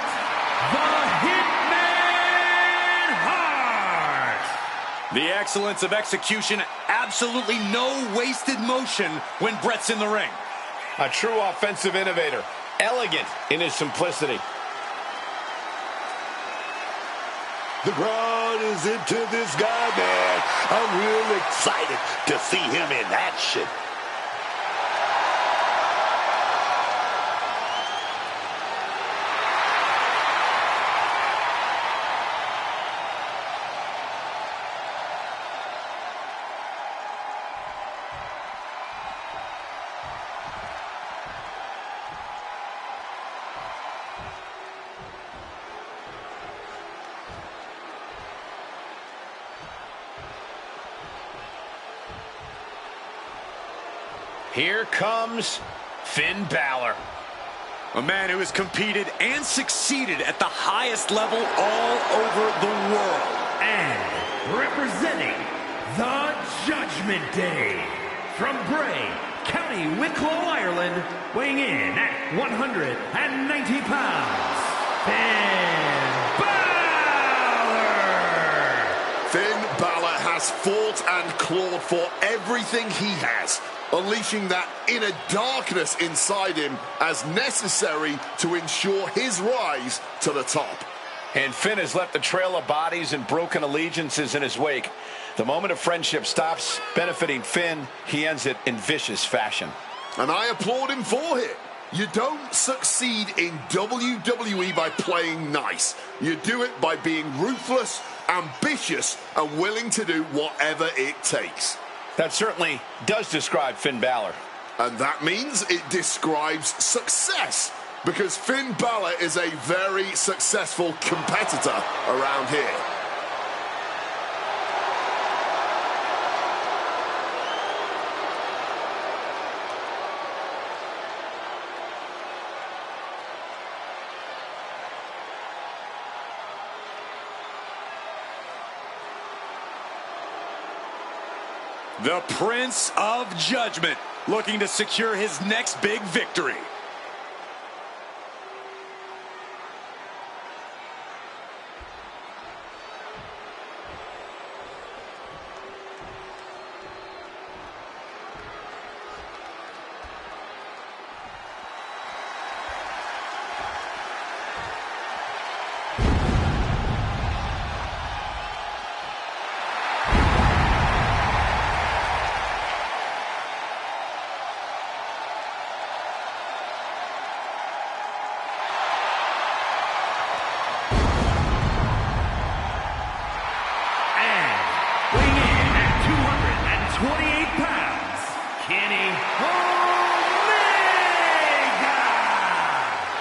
[SPEAKER 2] the Hitman Hart.
[SPEAKER 4] The excellence of execution, absolutely no wasted motion when Bret's in the ring.
[SPEAKER 3] A true offensive innovator, elegant in his simplicity.
[SPEAKER 5] The crowd is into this guy, man. I'm real excited to see him in action.
[SPEAKER 3] Here comes Finn Balor.
[SPEAKER 4] A man who has competed and succeeded at the highest level all over the world.
[SPEAKER 2] And representing the Judgment Day, from Bray, County Wicklow, Ireland, weighing in at 190 pounds, Finn Balor!
[SPEAKER 1] Finn Balor has fought and clawed for everything he has, unleashing that inner darkness inside him as necessary to ensure his rise to the top.
[SPEAKER 3] And Finn has left a trail of bodies and broken allegiances in his wake. The moment of friendship stops benefiting Finn, he ends it in vicious fashion.
[SPEAKER 1] And I applaud him for it. You don't succeed in WWE by playing nice. You do it by being ruthless, ambitious, and willing to do whatever it takes.
[SPEAKER 3] That certainly does describe Finn Balor.
[SPEAKER 1] And that means it describes success, because Finn Balor is a very successful competitor around here.
[SPEAKER 4] The Prince of Judgment, looking to secure his next big victory.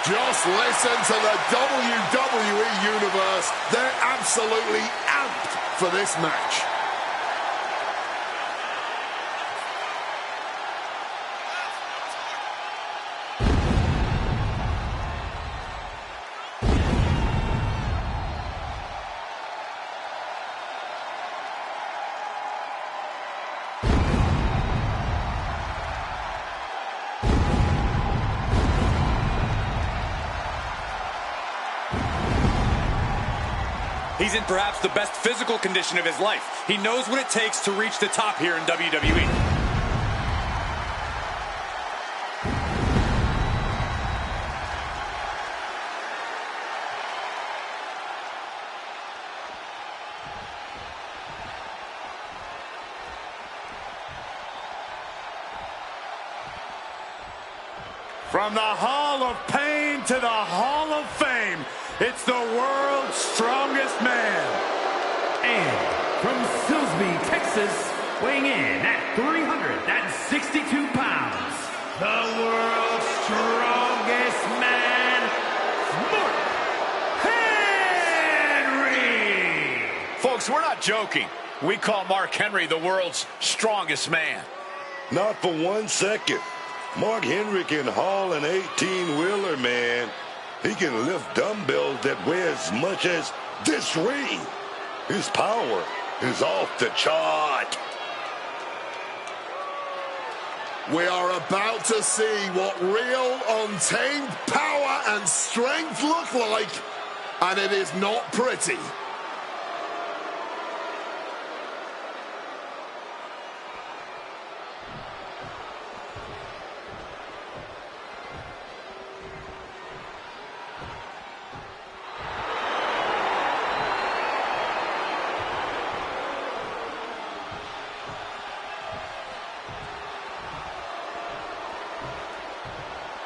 [SPEAKER 1] Just listen to the WWE Universe. They're absolutely amped for this match.
[SPEAKER 4] He's in perhaps the best physical condition of his life. He knows what it takes to reach the top here in WWE.
[SPEAKER 7] From the Hall of Pain to the Hall of Fame, it's the world's strongest man.
[SPEAKER 2] And from Silsbee, Texas, weighing in at 362 pounds, the world's strongest man, Mark Henry.
[SPEAKER 3] Folks, we're not joking. We call Mark Henry the world's strongest man.
[SPEAKER 5] Not for 1 second. Mark Henry can haul an 18-wheeler, man. He can lift dumbbells that weigh as much as this ring. His power is off the chart.
[SPEAKER 1] We are about to see what real untamed power and strength look like, and it is not pretty.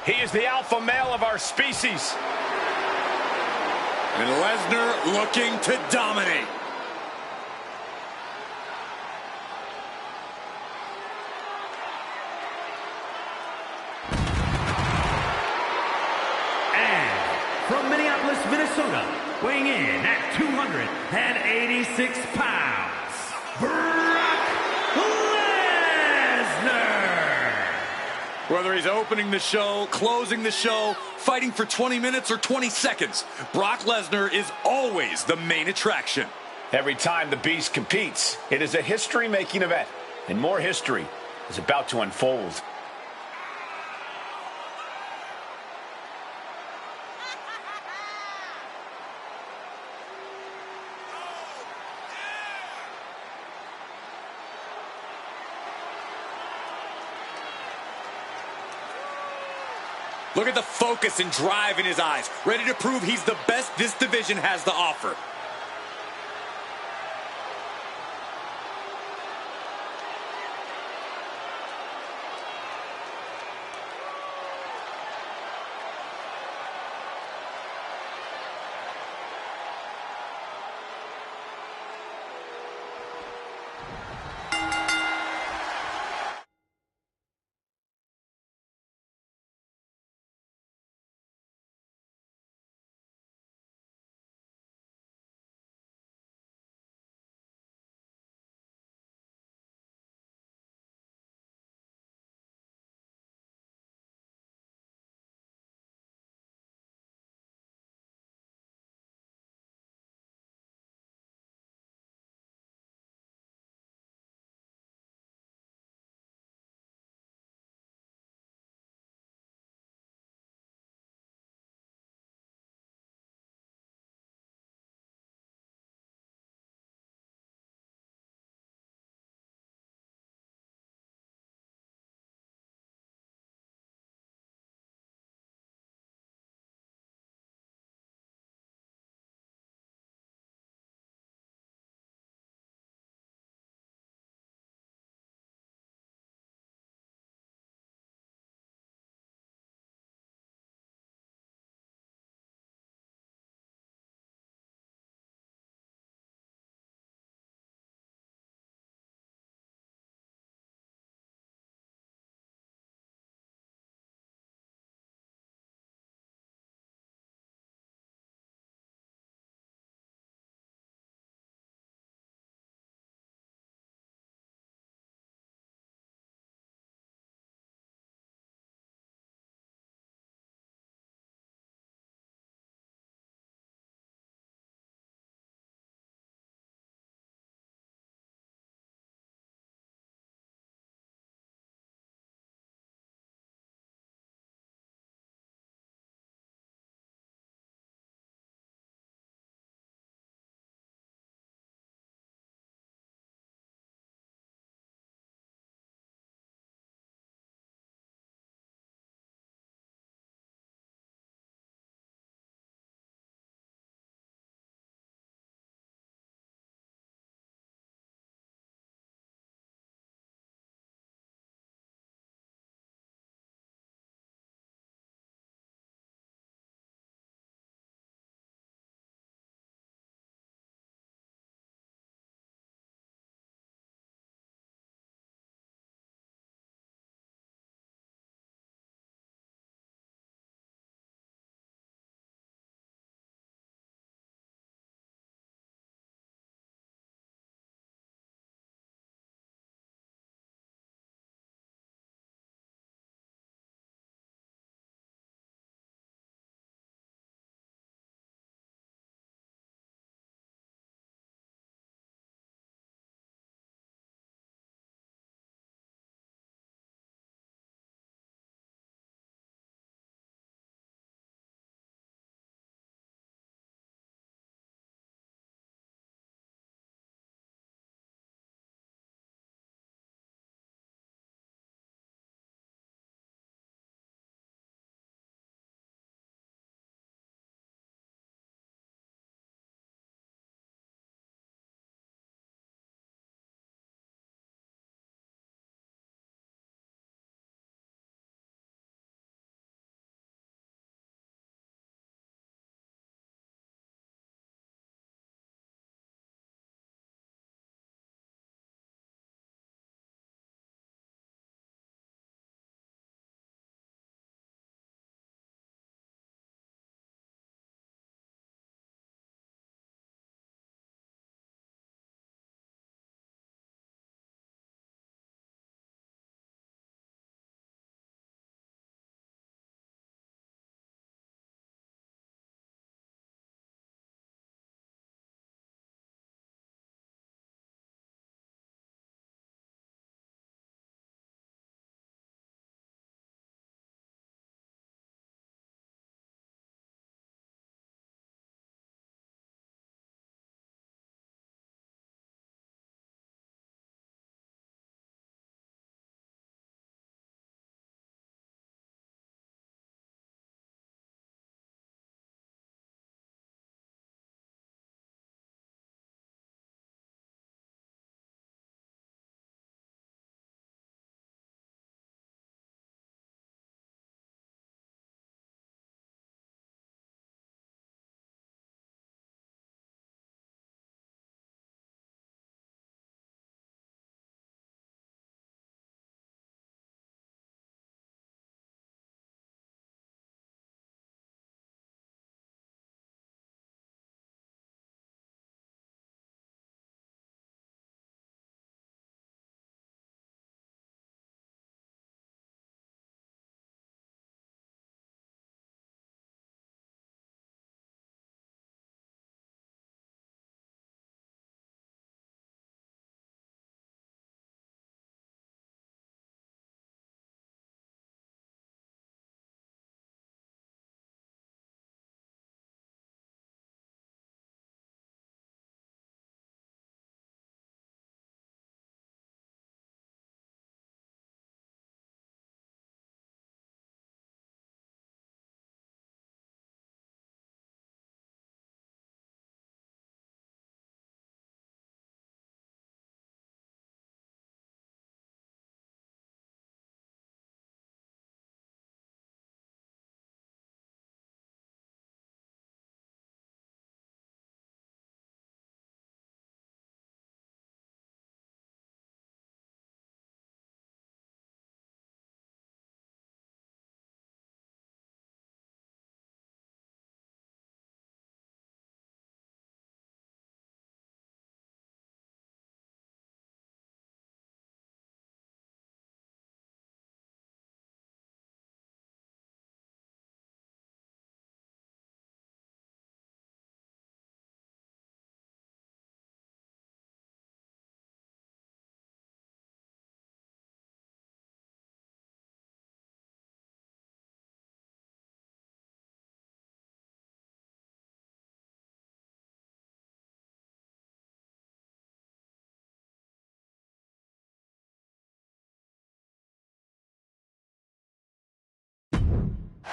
[SPEAKER 3] He is the alpha male of our species.
[SPEAKER 4] And Lesnar looking to dominate.
[SPEAKER 2] And from Minneapolis, Minnesota, weighing in at 286 pounds, Brock Lesnar.
[SPEAKER 4] Whether he's opening the show, closing the show, fighting for 20 minutes or 20 seconds, Brock Lesnar is always the main attraction.
[SPEAKER 3] Every time the Beast competes, it is a history-making event, and more history is about to unfold.
[SPEAKER 4] Look at the focus and drive in his eyes, ready to prove he's the best this division has to offer.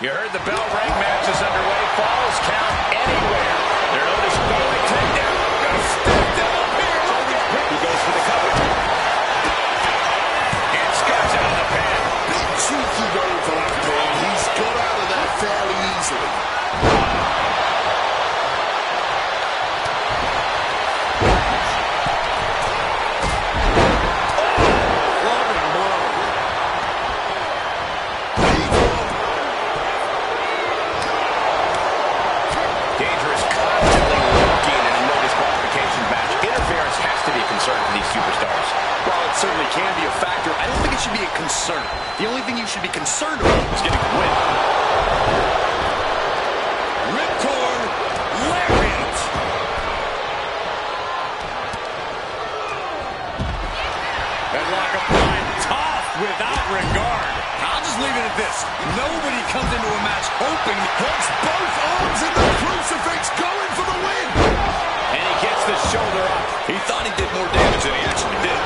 [SPEAKER 3] You heard the bell ring. Match is underway. Falls count anywhere. They're noticed going takedown. Gonna step down up here.
[SPEAKER 6] He goes for the cover.
[SPEAKER 3] And Scott's out of the pin.
[SPEAKER 1] Big cheeky going for that pin. He's got out of there fairly easily.
[SPEAKER 4] Certainly can be a factor. I don't think it should be a concern. The only thing you should be concerned about is getting a win.
[SPEAKER 7] Ripcord lariat. Headlock applied, tough without regard.
[SPEAKER 4] I'll just leave it at this. Nobody comes into a match hoping.
[SPEAKER 1] Puts both arms in the crucifix, going for the win.
[SPEAKER 3] And he gets the shoulder up.
[SPEAKER 4] He thought he did more damage than he actually did.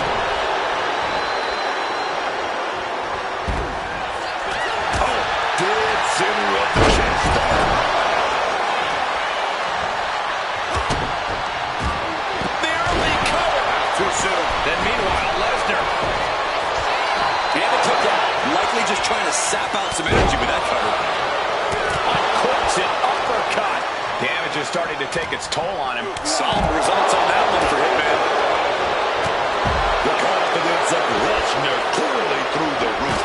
[SPEAKER 5] Center of the chest.
[SPEAKER 3] The early cover.
[SPEAKER 4] Too soon.
[SPEAKER 3] Then meanwhile, Lesnar.
[SPEAKER 4] And it took off. Likely just trying to sap out some energy with that cover.
[SPEAKER 3] Uncorks an uppercut. Damage is starting to take its toll on him.
[SPEAKER 4] Solid results on that one for Hitman.
[SPEAKER 5] The confidence of Lesnar clearly through the roof.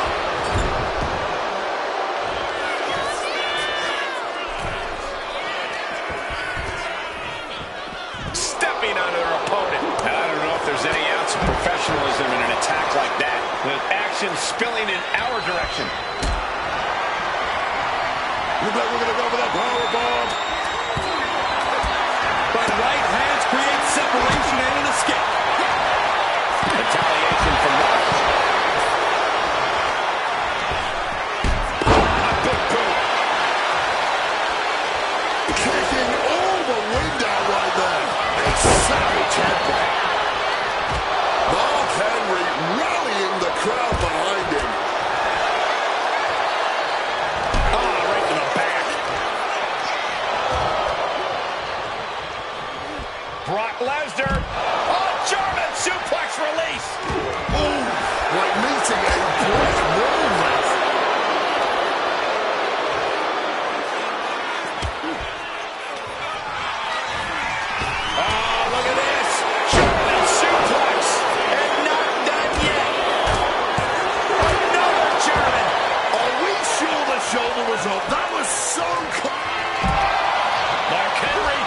[SPEAKER 3] Stepping on their opponent. I don't know if there's any ounce of professionalism in an attack like that. The action spilling in our direction.
[SPEAKER 5] Looks like we're going to go for that powerbomb.
[SPEAKER 4] But right hands create separation and an escape.
[SPEAKER 3] Retaliation from Rush.
[SPEAKER 5] Big boot.
[SPEAKER 1] Kicking all the wind out right there. A savage headbutt. Mark Henry rallying the crowd behind him.
[SPEAKER 3] Right to the back. Brock Lesnar. Oh, German suplex release.
[SPEAKER 1] Ooh, like meeting a brick wall, mate.
[SPEAKER 3] Oh, look at this. German suplex. And not done yet. Another German.
[SPEAKER 1] Are we sure the shoulder was up? That was so cool.
[SPEAKER 3] Mark Henry.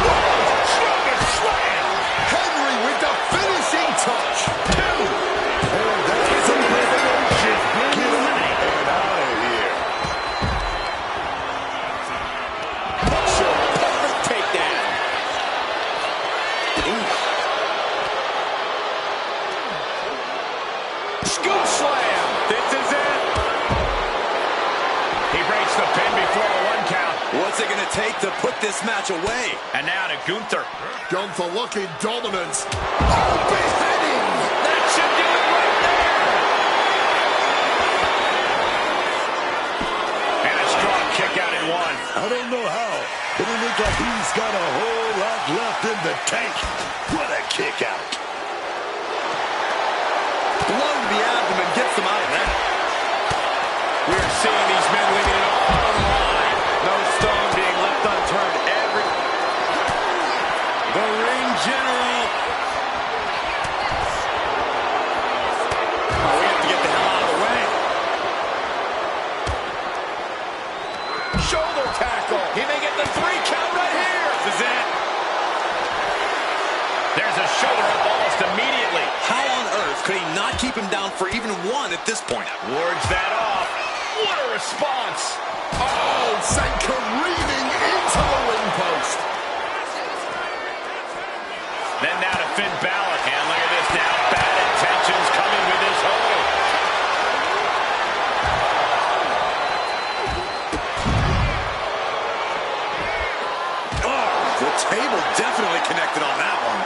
[SPEAKER 3] Whoa, German slam.
[SPEAKER 1] Henry with the finishing touch.
[SPEAKER 3] Two.
[SPEAKER 5] And that's a elimination. Get him and out of here.
[SPEAKER 6] Sure, perfect takedown.
[SPEAKER 3] Scoop slam. This is it. He breaks the pin before the 1 count.
[SPEAKER 4] What's it going to take to put this match away?
[SPEAKER 3] And now to Gunther.
[SPEAKER 1] Gone for lucky dominance. Oh, beheading.
[SPEAKER 3] That should do it right there. And a strong kick out in 1.
[SPEAKER 5] I don't know how, but it looks like he's got a whole lot left in the tank. What a kick out.
[SPEAKER 4] Blow to the abdomen gets them out of that.
[SPEAKER 3] We're seeing these men leaving it all on the line. No stone being left unturned.
[SPEAKER 7] The ring general.
[SPEAKER 4] Oh, we have to get the hell out of the way.
[SPEAKER 3] Shoulder tackle. He may get the 3 count right here.
[SPEAKER 4] This is it.
[SPEAKER 3] There's a shoulder up almost immediately.
[SPEAKER 4] How on earth could he not keep him down for even 1 at this point?
[SPEAKER 3] Wards that off. What a response.
[SPEAKER 1] Oh, sent careening into the ring post.
[SPEAKER 3] Then now to Finn Balor. And look at this now. Bad intentions coming with his hold.
[SPEAKER 4] Oh, the table definitely connected on that one.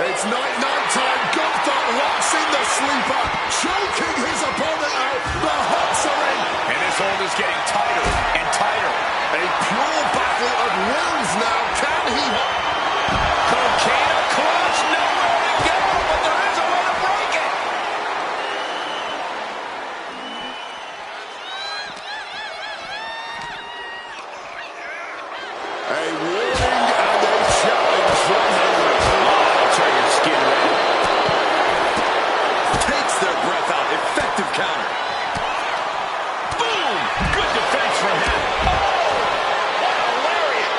[SPEAKER 1] It's night time. Gunther but locks in the sleeper, choking his opponent out. The hooks are in.
[SPEAKER 3] And this hold is getting tighter and tighter.
[SPEAKER 1] A pure battle of wills now. Can he?
[SPEAKER 3] Cocaine clutch, nowhere to go, but there is a way to break it.
[SPEAKER 1] A warning and a challenge from Henry.
[SPEAKER 3] Oh, turn your skin red.
[SPEAKER 4] Takes their breath out. Effective counter.
[SPEAKER 3] Boom! Good defense from him. Oh, what a lariat.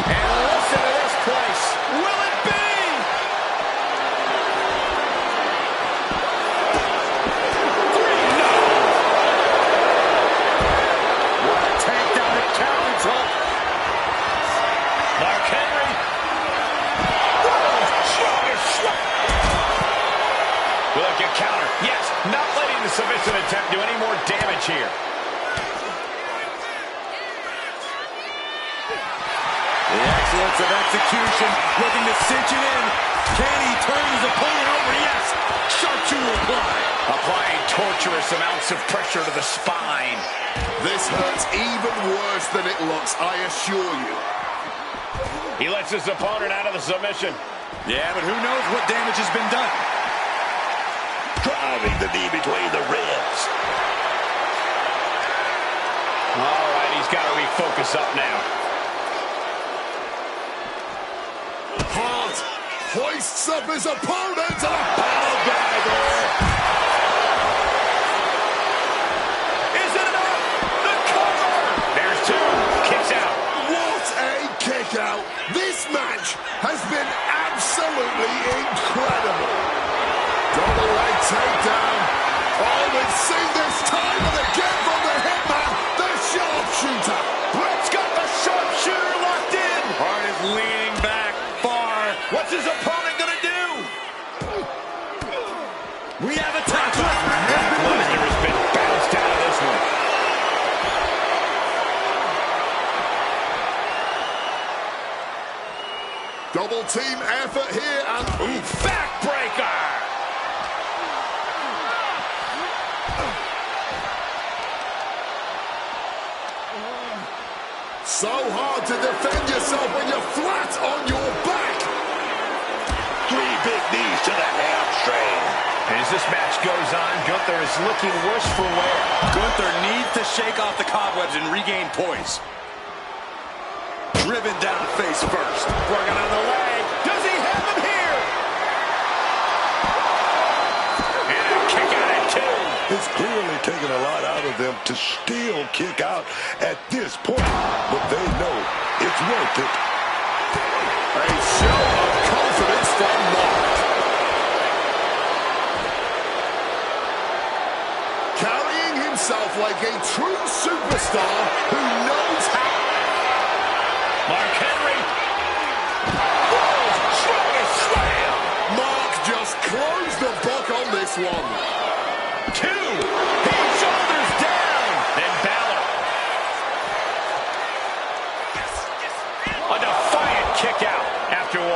[SPEAKER 3] And listen to this place. Will it be? No! What a takedown to challenge him. Mark Henry. Look at counter. Yes, not letting the submission attempt do any more damage here.
[SPEAKER 4] The excellence of execution, looking to cinch it in. Can he turn his opponent over? Yes. Sharpshooter applied.
[SPEAKER 3] Applying torturous amounts of pressure to the spine.
[SPEAKER 1] This hurts even worse than it looks, I assure you.
[SPEAKER 3] He lets his opponent out of the submission.
[SPEAKER 4] Yeah, but who knows what damage has been done.
[SPEAKER 5] Driving the knee between the ribs.
[SPEAKER 3] All right, he's got to refocus up now.
[SPEAKER 1] Hart hoists up his opponent and a power driver.
[SPEAKER 3] Is it enough? The cover! There's two. Kicks out.
[SPEAKER 1] What a kick out. This match has been absolutely incredible. Double leg takedown. Oh, we've seen this time and again from the hitman, the sharpshooter.
[SPEAKER 3] Brett's got the sharpshooter locked in.
[SPEAKER 4] Hart is leaning back far.
[SPEAKER 3] What's his opponent going to do?
[SPEAKER 4] We have a tackle.
[SPEAKER 3] Lesnar has been bounced out of this one.
[SPEAKER 1] Double team effort here and oof.
[SPEAKER 3] Backbreaker.
[SPEAKER 1] So hard to defend yourself when you're flat on your back.
[SPEAKER 5] 3 big knees to the hamstring.
[SPEAKER 3] And as this match goes on, Gunther is looking worse for wear.
[SPEAKER 4] Gunther needs to shake off the cobwebs and regain poise. Driven down face first.
[SPEAKER 3] Working on the leg. Does he have him here? And a kick out at 2.
[SPEAKER 5] It's clearly taken a lot out of them to still kick out at this point, but they know it's worth it.
[SPEAKER 1] A show of confidence from Mark. Carrying himself like a true superstar who knows how.
[SPEAKER 3] Mark Henry. World's strongest slam.
[SPEAKER 1] Mark just closed the book on this one.
[SPEAKER 3] 2. He shoulders down. Then Balor. A defiant kick out after 1.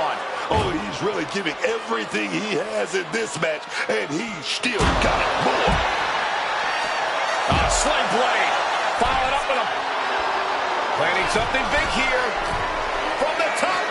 [SPEAKER 5] Oh, he's really giving everything he has in this match, and he's still got more.
[SPEAKER 3] Sling blade. Followed up with a... Planning something big here. From the top.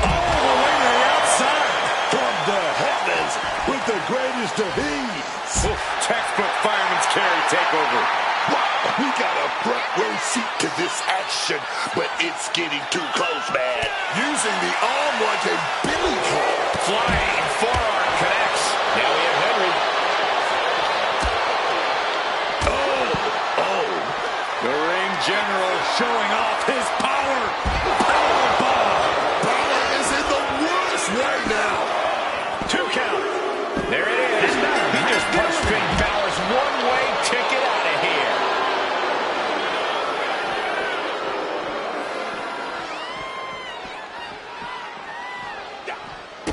[SPEAKER 4] Oh, the way to the outside.
[SPEAKER 5] From the heavens with the greatest of ease.
[SPEAKER 4] Oof, textbook fireman's carry takeover.
[SPEAKER 5] Wow, we got a front row seat to this action, but it's getting too close, man.
[SPEAKER 1] Using the arm like a billy club.
[SPEAKER 3] Flying forearm connects. Now we have Henry.
[SPEAKER 4] The ring general showing off his power. Powerbomb.
[SPEAKER 1] Balor is in the worst way now.
[SPEAKER 3] 2 count. There it is. He just punched Finn Balor's one-way ticket out of here.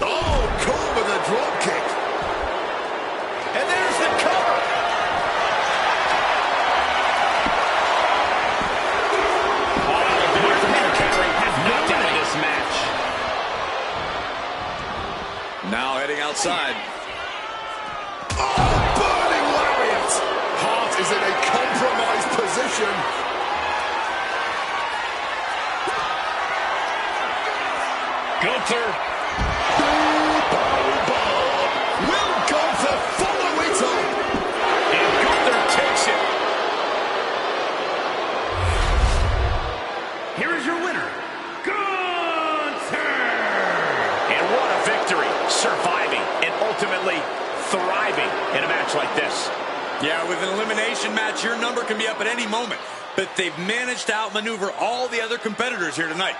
[SPEAKER 1] Oh, cool with a drop kick.
[SPEAKER 3] And there's the cover. Mark Henry has
[SPEAKER 4] outside.
[SPEAKER 1] Oh, burning lariat! Hart is in a compromised position.
[SPEAKER 3] Gunther.
[SPEAKER 1] Will Gunther follow it up?
[SPEAKER 3] And Gunther takes it.
[SPEAKER 2] Here is your winner, Gunther!
[SPEAKER 3] And what a victory. Surviving and ultimately thriving in a match like this.
[SPEAKER 4] Yeah, with an elimination match, your number can be up at any moment. But they've managed to outmaneuver all the other competitors here tonight.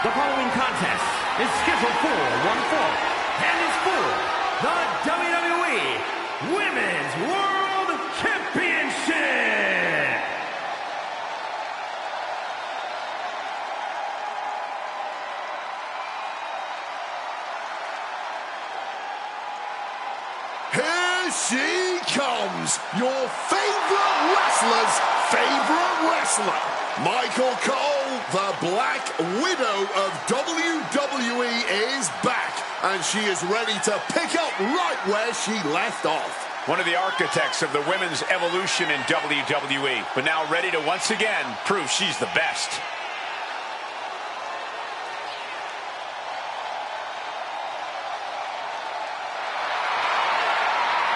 [SPEAKER 2] The following contest is scheduled for one fall and is for the WWE Women's World Championship.
[SPEAKER 1] Here she comes, your favorite wrestler's favorite wrestler. Michael Cole, the Black Widow of WWE, is back, and she is ready to pick up right where she left off.
[SPEAKER 3] One of the architects of the women's evolution in WWE, but now ready to once again prove she's the best.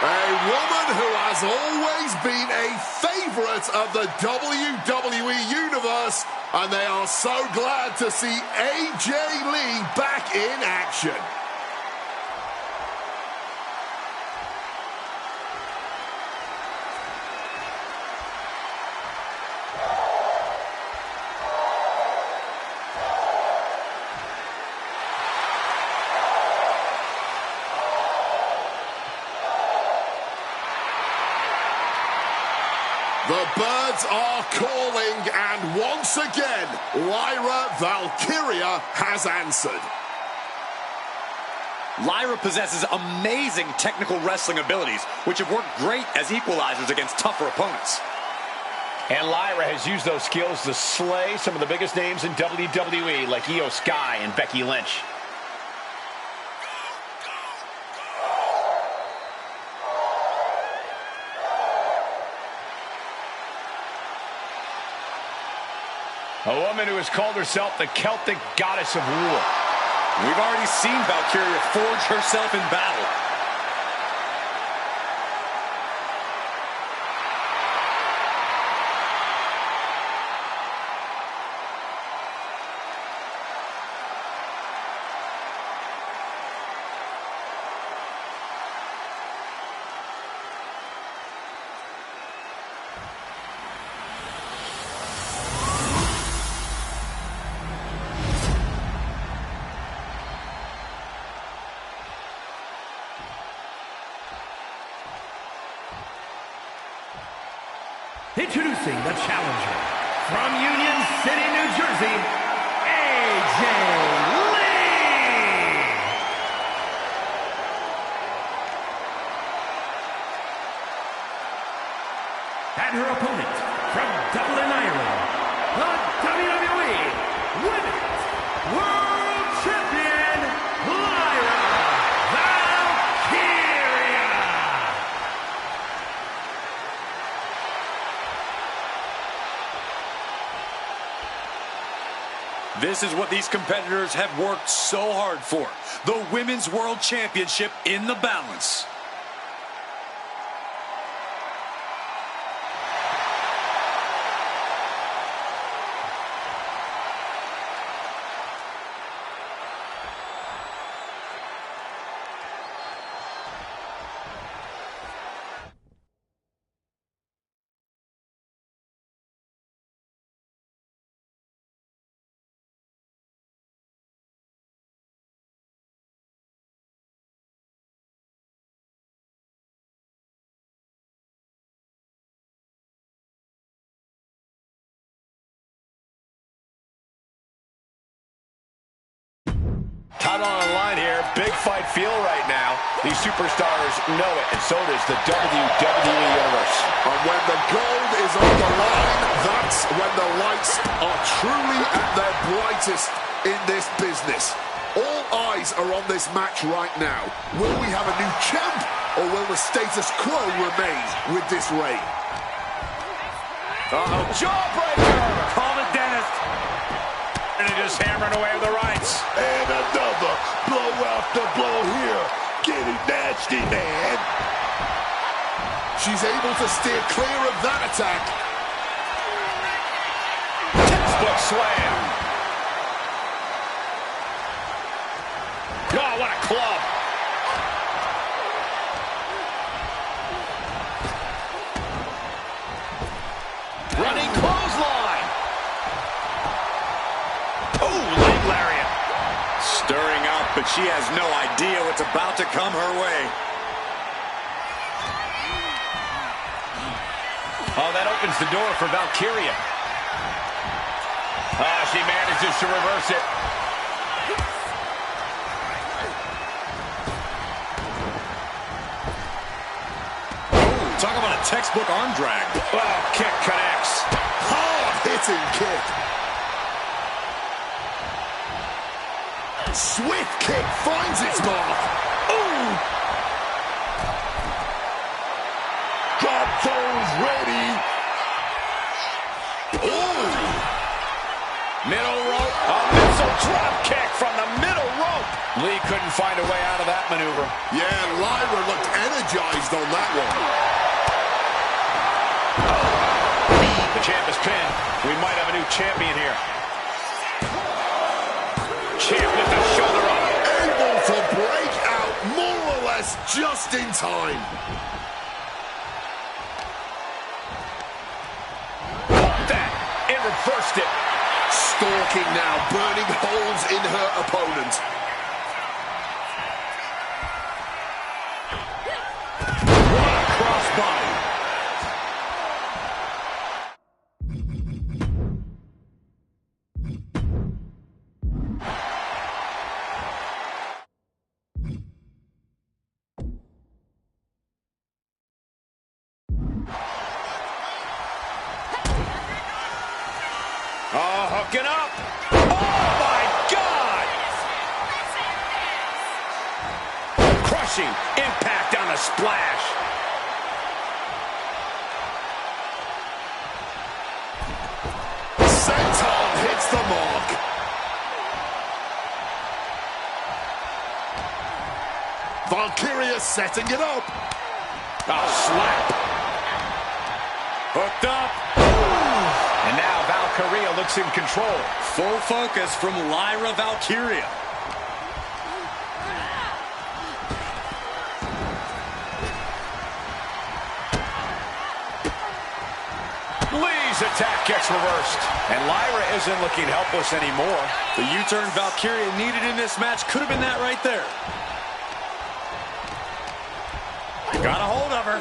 [SPEAKER 1] A woman who has always been a favorite of the WWE Universe, and they are so glad to see AJ Lee back in action. The birds are calling, and once again, Lyra Valkyria has answered.
[SPEAKER 4] Lyra possesses amazing technical wrestling abilities, which have worked great as equalizers against tougher opponents.
[SPEAKER 3] And Lyra has used those skills to slay some of the biggest names in WWE, like Io Sky and Becky Lynch. A woman who has called herself the Celtic goddess of war.
[SPEAKER 4] We've already seen Valkyria forge herself in battle.
[SPEAKER 2] Introducing the challenger from Union City, New Jersey, AJ Lee. And her opponent from Dublin, Ireland, the WWE Women's World Champion, Lyra Valkyria.
[SPEAKER 4] This is what these competitors have worked so hard for. The Women's World Championship in the balance.
[SPEAKER 3] Title on the line here. Big fight feel right now. These superstars know it, and so does the WWE Universe.
[SPEAKER 1] And when the gold is on the line, that's when the lights are truly at their brightest in this business. All eyes are on this match right now. Will we have a new champ, or will the status quo remain with this reign?
[SPEAKER 3] Uh-oh, jawbreaker!
[SPEAKER 4] Call it, Dennis.
[SPEAKER 3] And just hammering away with the rights.
[SPEAKER 5] And another blow after blow here. Getting nasty, man.
[SPEAKER 1] She's able to steer clear of that attack.
[SPEAKER 3] Textbook slam. Oh, what a club. Running clothesline. Oh, leg lariat.
[SPEAKER 4] but she has no idea what's about to come her way.
[SPEAKER 3] Oh, that opens the door for Valkyria. Oh, she manages to reverse it.
[SPEAKER 4] Talk about a textbook arm drag.
[SPEAKER 3] Oh, kick connects.
[SPEAKER 1] Hard-hitting kick. Swift kick finds its mark. Ooh!
[SPEAKER 5] Drop those ready.
[SPEAKER 1] Ooh!
[SPEAKER 3] Middle rope. A missile drop kick from the middle rope. Lee couldn't find a way out of that maneuver.
[SPEAKER 1] Yeah, Lyra looked energized on that one.
[SPEAKER 3] The champ is pinned. We might have a new champion here. Champ with the shoulder up.
[SPEAKER 1] Able to break out more or less just in time.
[SPEAKER 3] That, it reversed it.
[SPEAKER 1] Stalking now, burning holes in her opponent.
[SPEAKER 3] What a crossbody. Oh, hooking up. Oh, my God. Crushing impact on the splash.
[SPEAKER 1] Senton hits the mark. Valkyria setting it up.
[SPEAKER 3] A slap.
[SPEAKER 4] Hooked up.
[SPEAKER 3] And now Valkyria looks in control.
[SPEAKER 4] Full focus from Lyra Valkyria.
[SPEAKER 3] Lee's attack gets reversed. And Lyra isn't looking helpless anymore.
[SPEAKER 4] The U-turn Valkyria needed in this match could have been that right there. Got a hold of her.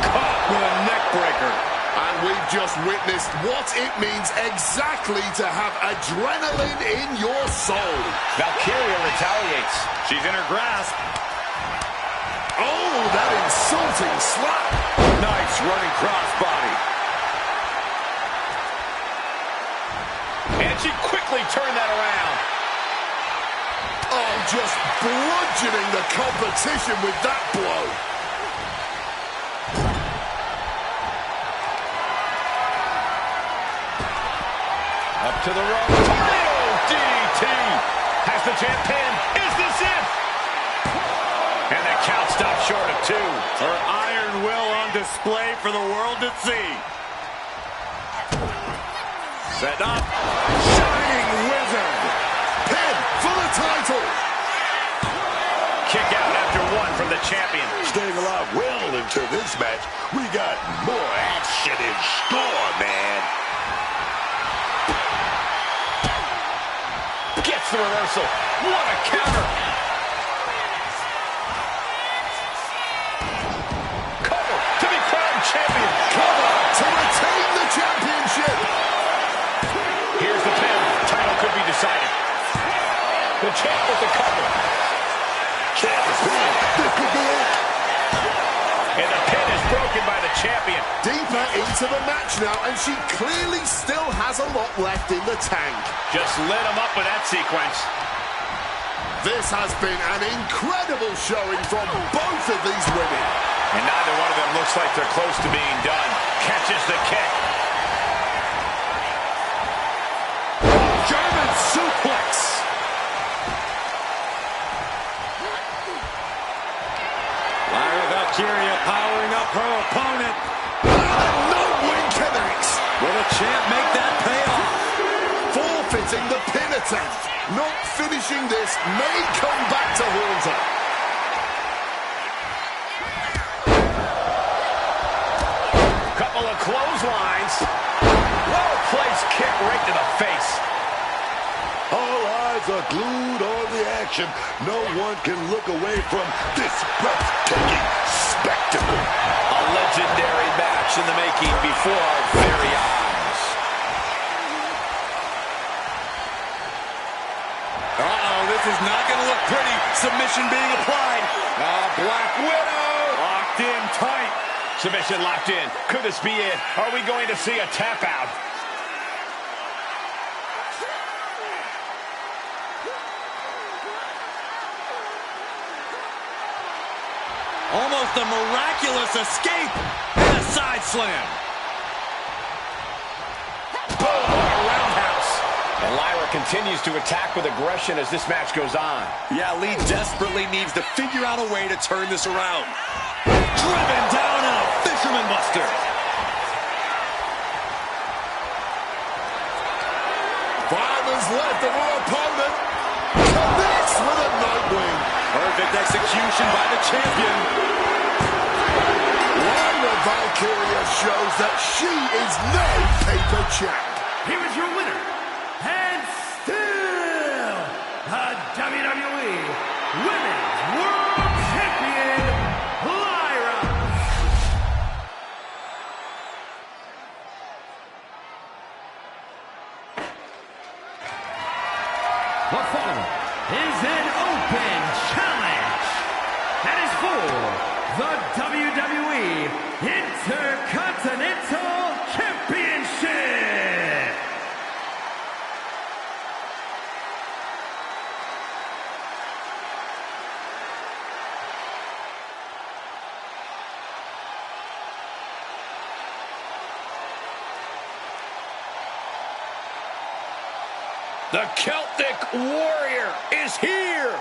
[SPEAKER 4] Caught with a neck breaker.
[SPEAKER 1] And we've just witnessed what it means exactly to have adrenaline in your soul.
[SPEAKER 3] Valkyria retaliates.
[SPEAKER 4] She's in her grasp.
[SPEAKER 1] Oh, that insulting slap.
[SPEAKER 4] Nice running crossbody.
[SPEAKER 3] And she quickly turned that around.
[SPEAKER 1] Oh, just bludgeoning the competition with that blow.
[SPEAKER 3] Up to the rope. Tornado DDT. Has the champ pinned. Is this it? And the count stopped short of 2.
[SPEAKER 7] Her iron will on display for the world to see.
[SPEAKER 4] Set up.
[SPEAKER 1] Shining Wizard. Pin for the title.
[SPEAKER 3] Kick out after 1 from the champion.
[SPEAKER 5] Staying alive well into this match. We got more action in store, man.
[SPEAKER 3] Gets the reversal. What a counter. Cover to be crowned champion.
[SPEAKER 1] Cover to retain the championship.
[SPEAKER 3] Here's the pin. Title could be decided. The champ with the cover.
[SPEAKER 5] Champ is pinned. This could be it.
[SPEAKER 3] And the pin is broken by the champion.
[SPEAKER 1] Deeper into the match now, and she clearly still has a lot left in the tank.
[SPEAKER 3] Just lit him up with that sequence.
[SPEAKER 1] This has been an incredible showing from both of these women.
[SPEAKER 3] And neither one of them looks like they're close to being done. Catches the kick.
[SPEAKER 1] German suplex.
[SPEAKER 4] Lyra Valkyria powering up her opponent.
[SPEAKER 1] No win connects.
[SPEAKER 4] Will the champ make that pay off?
[SPEAKER 1] Forfeiting the pin attempt. Not finishing this may come back to haunt her.
[SPEAKER 3] Couple of clotheslines. Well-placed kick right to the face.
[SPEAKER 5] All eyes are glued on the action. No one can look away from this breathtaking spectacle.
[SPEAKER 3] A legendary match in the making before our very eyes.
[SPEAKER 4] Uh-oh, this is not going to look pretty. Submission being applied.
[SPEAKER 3] Black Widow. Locked in tight. Submission locked in. Could this be it? Are we going to see a tap out?
[SPEAKER 4] Almost a miraculous escape and a side slam.
[SPEAKER 3] Boom, what a roundhouse. And Lyra continues to attack with aggression as this match goes on.
[SPEAKER 4] Yeah, Lee desperately needs to figure out a way to turn this around. Driven down in a fisherman buster.
[SPEAKER 1] 5 is left of her opponent. Connects with a Nightwing.
[SPEAKER 4] Perfect execution by the champion.
[SPEAKER 1] Lyra Valkyria shows that she is no paper champ.
[SPEAKER 2] Here is your winner, and still the WWE Women's World Champion, Lyra. The following is an open challenge that is for the WWE Intercontinental Championship.
[SPEAKER 3] The Celtic Warrior is here.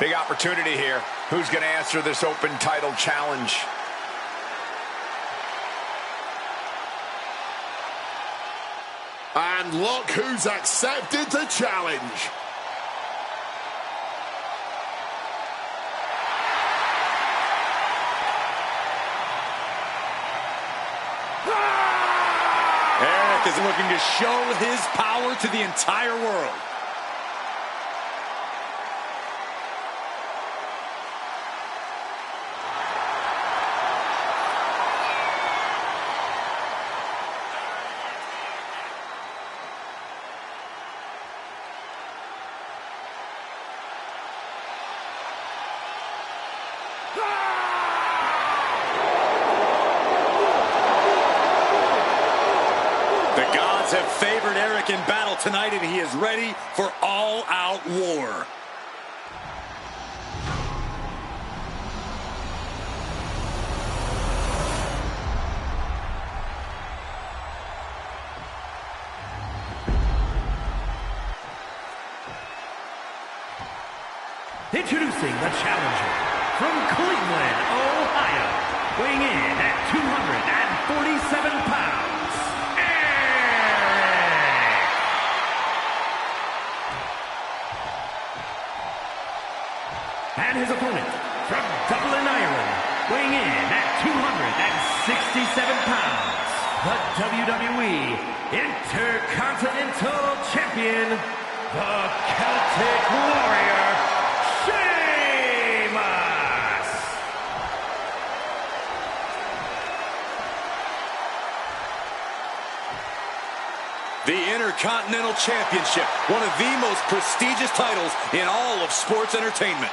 [SPEAKER 3] Big opportunity here. Who's going to answer this open title challenge?
[SPEAKER 1] And look who's accepted the challenge.
[SPEAKER 4] Eric is looking to show his power to the entire world. The gods have favored Eric in battle tonight, and he is ready for all-out war.
[SPEAKER 2] Introducing the challenger from Cleveland, Ohio, weighing in at 247 pounds, Eric. And his opponent from Dublin, Ireland, weighing in at 267 pounds, the WWE Intercontinental Champion, the Celtic Warrior, Sheamus.
[SPEAKER 4] The Intercontinental Championship, one of the most prestigious titles in all of sports entertainment.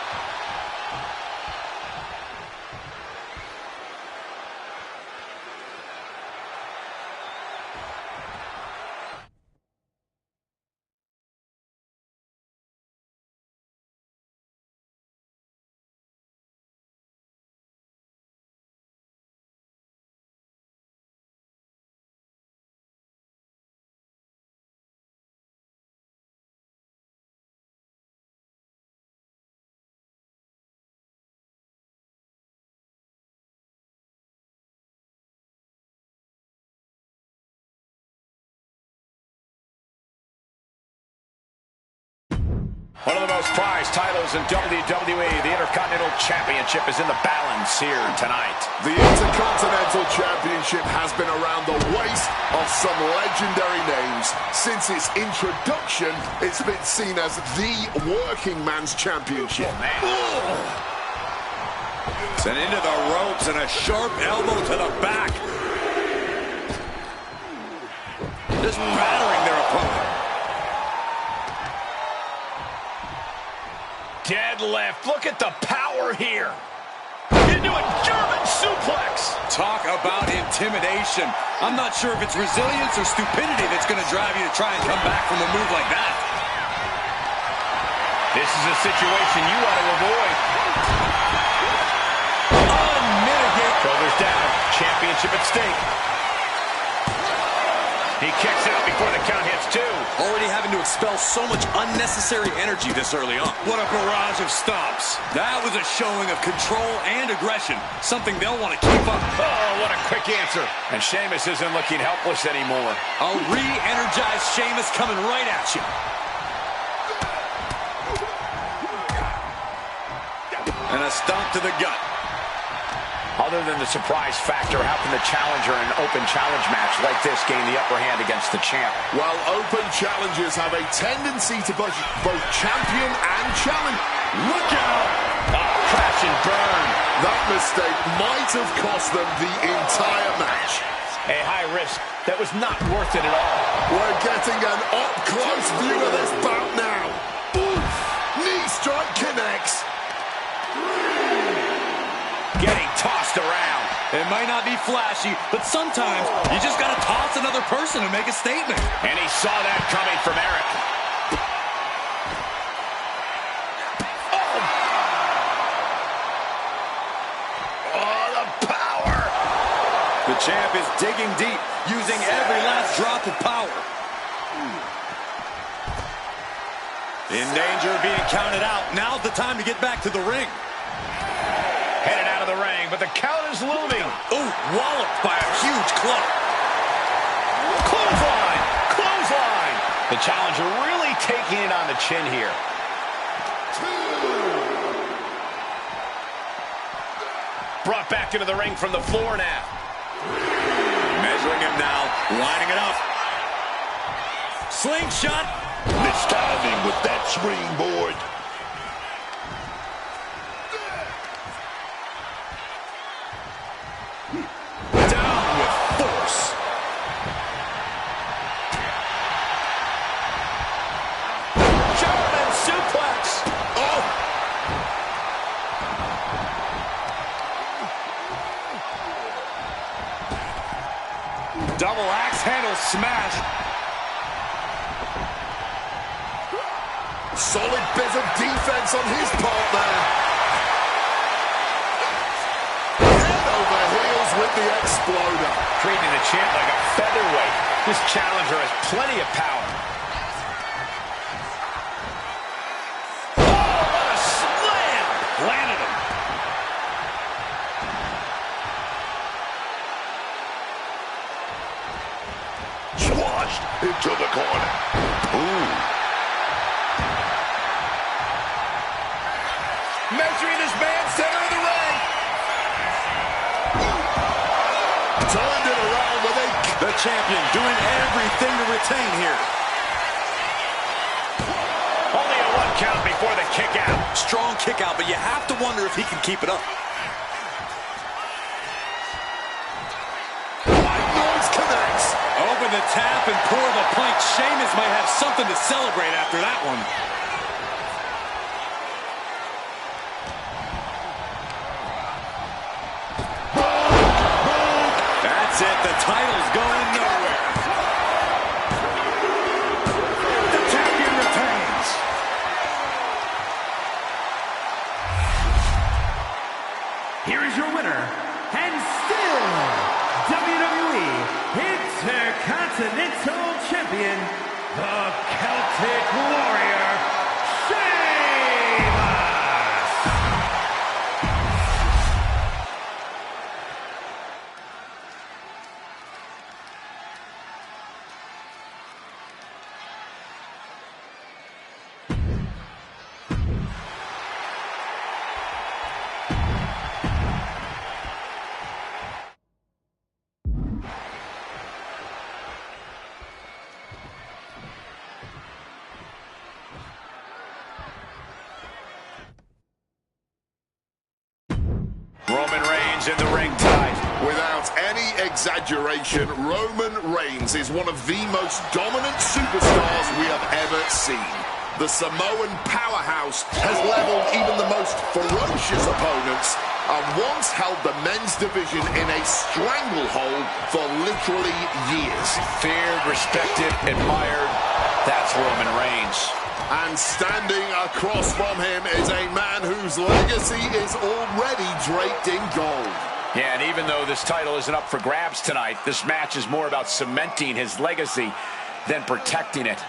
[SPEAKER 3] One of the most prized titles in WWE, the Intercontinental Championship, is in the balance here tonight.
[SPEAKER 1] The Intercontinental Championship has been around the waist of some legendary names. Since its introduction, it's been seen as the working man's championship.
[SPEAKER 4] Sent into the ropes and a sharp elbow to the back. Just battering their opponent.
[SPEAKER 3] Deadlift. Look at the power here. Into a German suplex.
[SPEAKER 4] Talk about intimidation. I'm not sure if it's resilience or stupidity that's going to drive you to try and come back from a move like that.
[SPEAKER 3] This is a situation you want to avoid.
[SPEAKER 4] Unmitigated.
[SPEAKER 3] Shoulders down. Championship at stake. He kicks out before the count hits two.
[SPEAKER 4] Already having to expel so much unnecessary energy this early on. What a barrage of stomps. That was a showing of control and aggression. Something they'll want to keep up.
[SPEAKER 3] Oh, what a quick answer. And Sheamus isn't looking helpless anymore.
[SPEAKER 4] A re-energized Sheamus coming right at you. And a stomp to the gut.
[SPEAKER 3] Other than the surprise factor, how can the challenger in an open challenge match like this gain the upper hand against the champ?
[SPEAKER 1] Well, open challengers have a tendency to both champion and challenge. Look out!
[SPEAKER 3] Oh, crash and burn.
[SPEAKER 1] That mistake might have cost them the entire match.
[SPEAKER 3] A high risk that was not worth it at all.
[SPEAKER 1] We're getting an up-close view of this bout now. Oof! Knee strike connects.
[SPEAKER 3] Getting tossed around.
[SPEAKER 4] It might not be flashy, but sometimes you just got to toss another person to make a statement.
[SPEAKER 3] And he saw that coming from Eric. Oh, the power.
[SPEAKER 4] The champ is digging deep, using every last drop of power. In danger of being counted out. Now's the time to get back to the ring.
[SPEAKER 3] Headed out of the ring, but the count is looming.
[SPEAKER 4] Oh, walloped by a huge club.
[SPEAKER 3] Clothesline! Clothesline! The challenger really taking it on the chin here. Brought back into the ring from the floor now.
[SPEAKER 4] Measuring him now, lining it up. Slingshot.
[SPEAKER 5] Mistiming with that springboard.
[SPEAKER 4] Down with force.
[SPEAKER 3] German suplex.
[SPEAKER 1] Oh!
[SPEAKER 4] Double axe handle smash.
[SPEAKER 1] Solid bit of defense on his part there. Head over heels with the exploder.
[SPEAKER 3] Treating the champ like a featherweight. This challenger has plenty of power. Oh, what a slam!
[SPEAKER 4] Landed him.
[SPEAKER 5] Squashed into the corner. Ooh.
[SPEAKER 1] Measuring this man center of the ring. Turned it around with a...
[SPEAKER 4] The champion doing everything to retain here.
[SPEAKER 3] Only a one count before the kick out.
[SPEAKER 4] Strong kick out, but you have to wonder if he can keep it up.
[SPEAKER 1] Noise connects.
[SPEAKER 4] Open the tap and pour the plank. Sheamus might have something to celebrate after that one. That's it. The title's going nowhere. The champion retains.
[SPEAKER 2] Here is your winner, and still WWE Intercontinental Champion, the Celtic Warrior, Sheamus!
[SPEAKER 1] exaggeration, Roman Reigns is one of the most dominant superstars we have ever seen. The Samoan powerhouse has leveled even the most ferocious opponents and once held the men's division in a stranglehold for literally years.
[SPEAKER 3] Feared, respected, admired. That's Roman Reigns.
[SPEAKER 1] And standing across from him is a man whose legacy is already draped in gold.
[SPEAKER 3] Yeah, and even though this title isn't up for grabs tonight, this match is more about cementing his legacy than protecting it.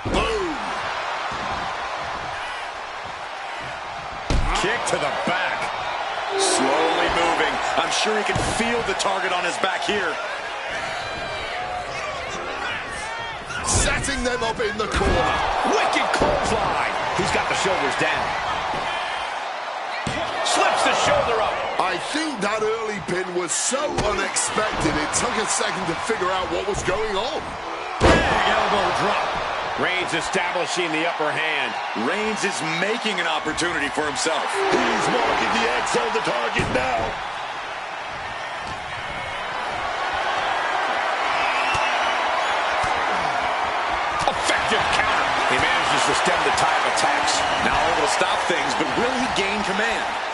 [SPEAKER 1] Boom!
[SPEAKER 4] Kick to the back. Slowly moving. I'm sure he can feel the target on his back here.
[SPEAKER 1] Setting them up in the corner.
[SPEAKER 3] Wicked clothesline. He's got the shoulders down. Slips the shoulder up.
[SPEAKER 1] I think that early pin was so unexpected, it took a second to figure out what was going on.
[SPEAKER 4] Big elbow drop.
[SPEAKER 3] Reigns establishing the upper hand.
[SPEAKER 4] Reigns is making an opportunity for himself.
[SPEAKER 5] He's marking the X on the target now.
[SPEAKER 3] Effective counter. He manages to stem the tide of attacks.
[SPEAKER 4] Now able to stop things, but will he gain command?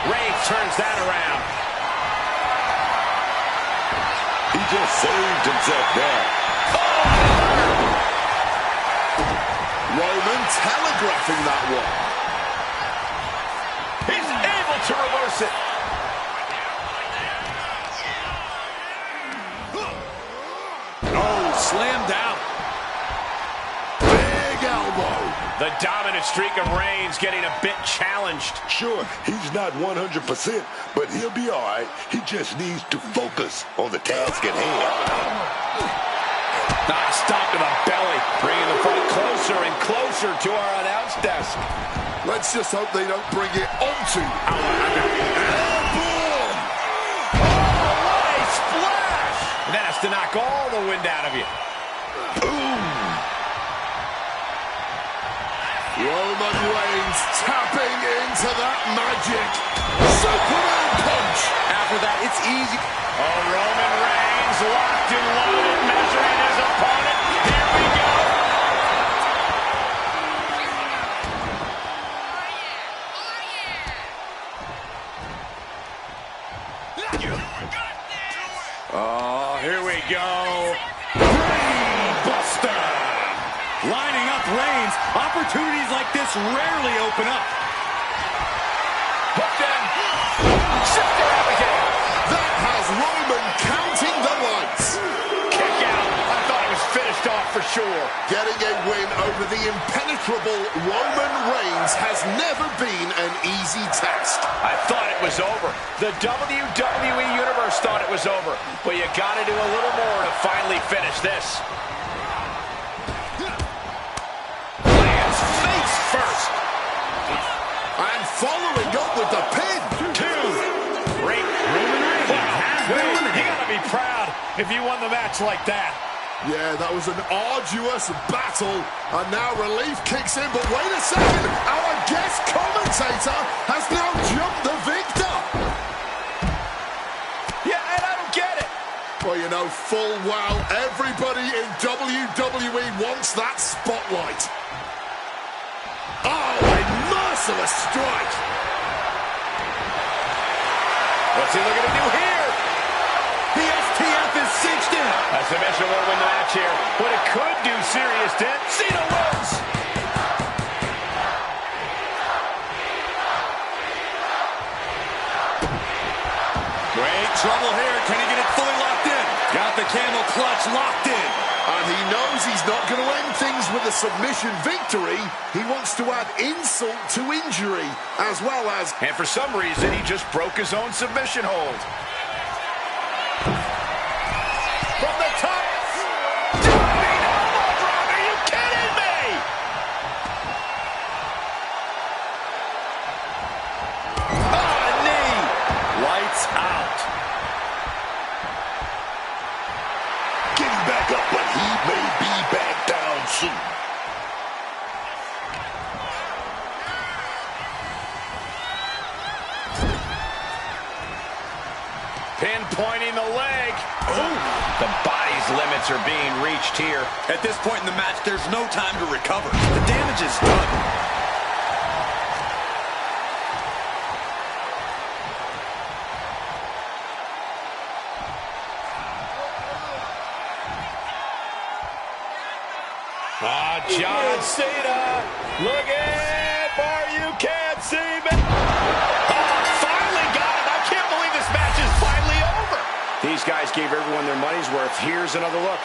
[SPEAKER 3] Reigns turns that around.
[SPEAKER 5] He just saved himself there.
[SPEAKER 1] Roman telegraphing that one.
[SPEAKER 3] He's able to reverse it.
[SPEAKER 4] Oh, slam down.
[SPEAKER 1] Big elbow.
[SPEAKER 3] The dominant streak of Reigns getting a bit challenged.
[SPEAKER 5] Sure, he's not 100%, but he'll be all right. He just needs to focus on the task at hand.
[SPEAKER 3] Nice stop to the belly, bringing the fight closer and closer to our announce desk.
[SPEAKER 1] Let's just hope they don't bring it onto our Airborne!
[SPEAKER 3] Oh, what a splash! And that has to knock all the wind out of you.
[SPEAKER 1] Roman Reigns tapping into that magic. Superman punch!
[SPEAKER 4] After that, it's easy.
[SPEAKER 3] Oh, Roman Reigns locked and loaded, measuring his opponent. Here we go.
[SPEAKER 4] Oh, here we go. Brainbuster. Lining up Reigns. Opportunities like this rarely open up.
[SPEAKER 3] Hooked in. Shifter out again.
[SPEAKER 1] That has Roman counting the lights.
[SPEAKER 3] Kick out. I thought it was finished off for sure.
[SPEAKER 1] Getting a win over the impenetrable Roman Reigns has never been an easy task.
[SPEAKER 3] I thought it was over. The WWE Universe thought it was over. But you got to do a little more to finally finish this. Lands face first.
[SPEAKER 1] And following up with the pin.
[SPEAKER 3] Roman Reigns has been eliminated. You gotta be proud if you won the match like that.
[SPEAKER 1] Yeah, that was an arduous battle. And now relief kicks in. But wait a second. Our guest commentator has now jumped the victor.
[SPEAKER 3] Yeah, and I don't get it.
[SPEAKER 1] Well, you know full well everybody in WWE wants that spotlight. Oh, a merciless strike.
[SPEAKER 3] What's he looking to do here?
[SPEAKER 4] The STF is cinched in.
[SPEAKER 3] A submission will win the match here, but it could do serious damage. Cena wins.
[SPEAKER 4] Great trouble here. Can he get it fully locked in? Got the camel clutch locked in.
[SPEAKER 1] And he knows he's not going to end things with a submission victory. He wants to add insult to injury, as well as...
[SPEAKER 3] And for some reason, he just broke his own submission hold. From the top. Diving elbow drop. Are you kidding me? Oh, a knee.
[SPEAKER 4] Lights out.
[SPEAKER 5] Getting back up, but he may be back down soon.
[SPEAKER 3] Pin pinpointing the leg. Ooh. The body's limits are being reached here.
[SPEAKER 4] At this point in the match, there's no time to recover. The damage is done.
[SPEAKER 3] John Cena looking for you can't see me. Oh, finally got him. I can't believe this match is finally over. These guys gave everyone their money's worth. Here's another look.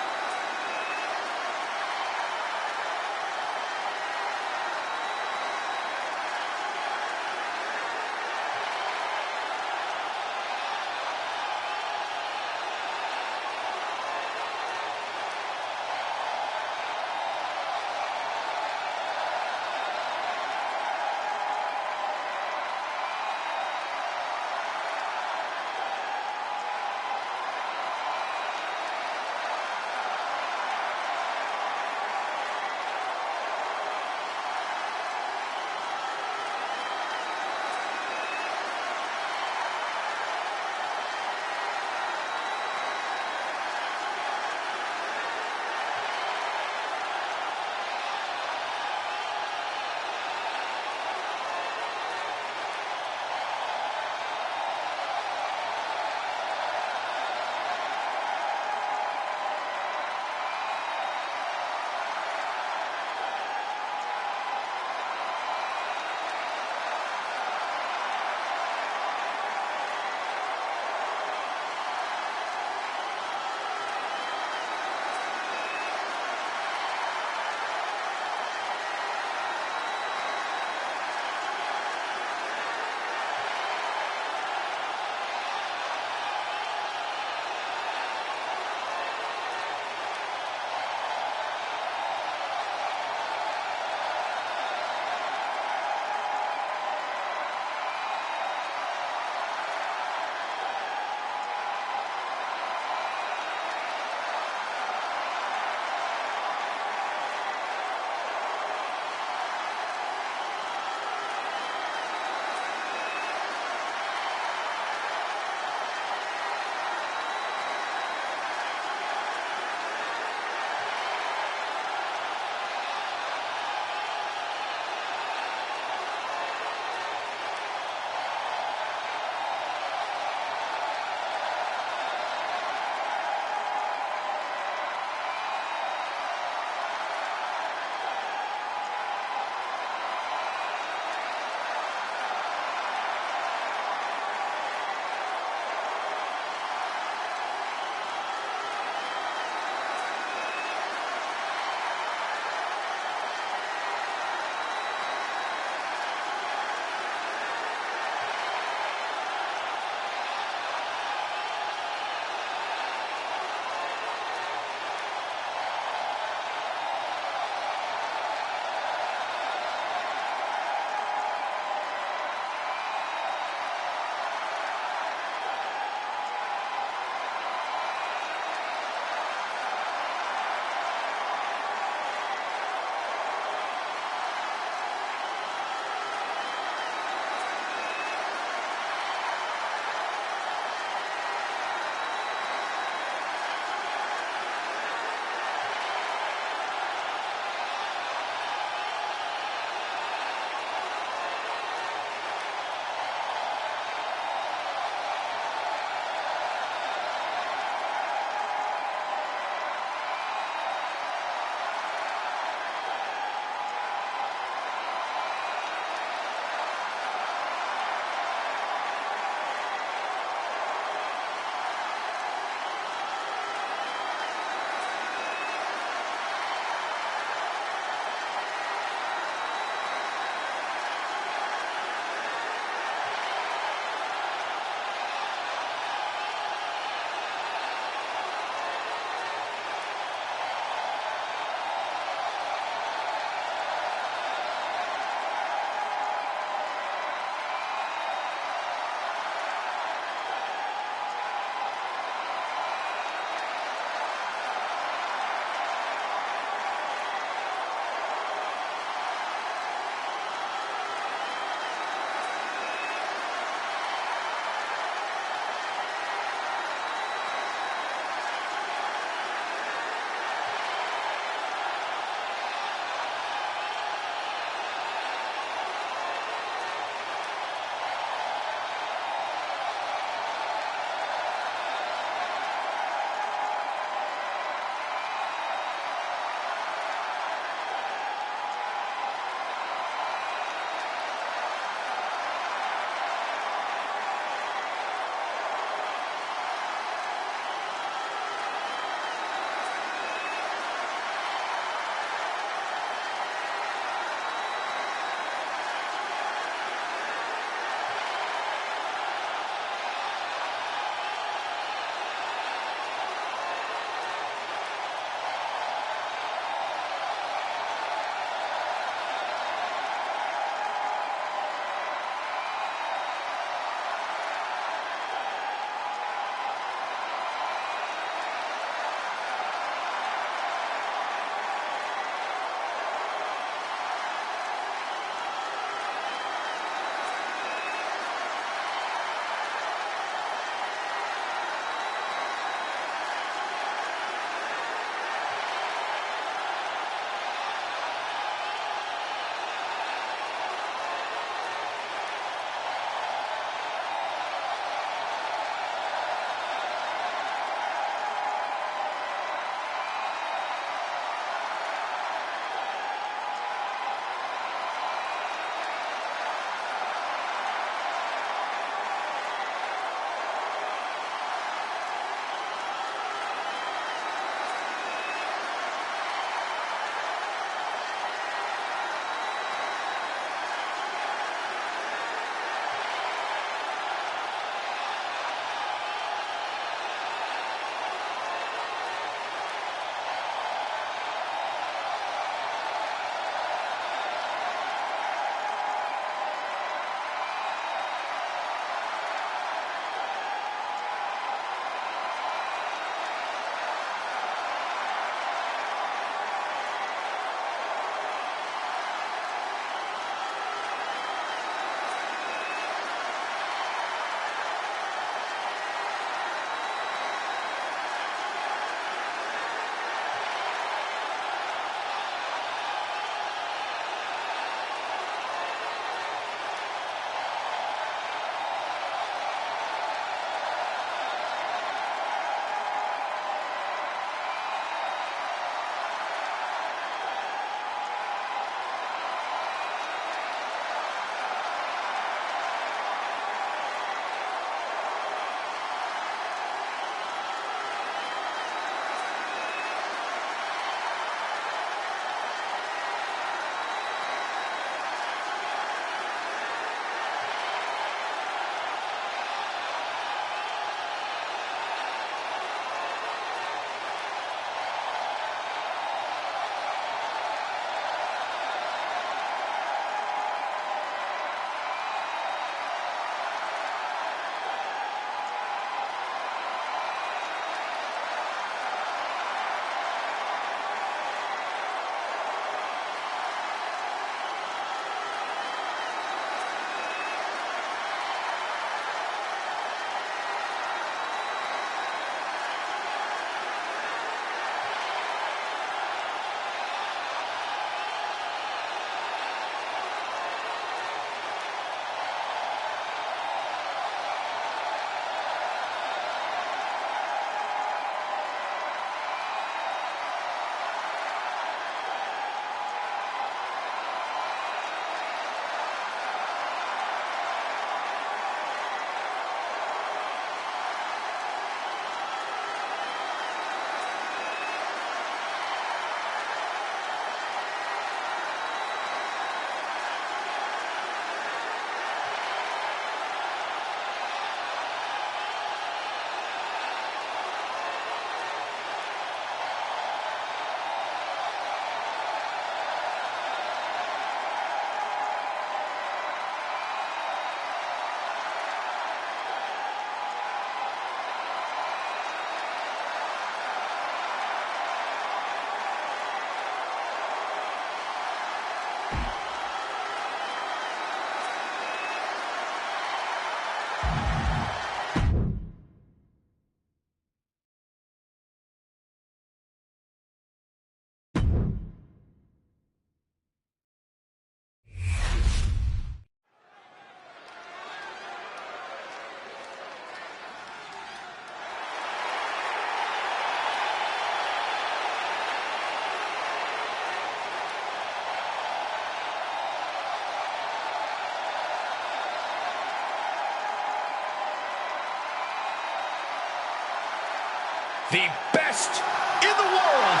[SPEAKER 3] the best in the world.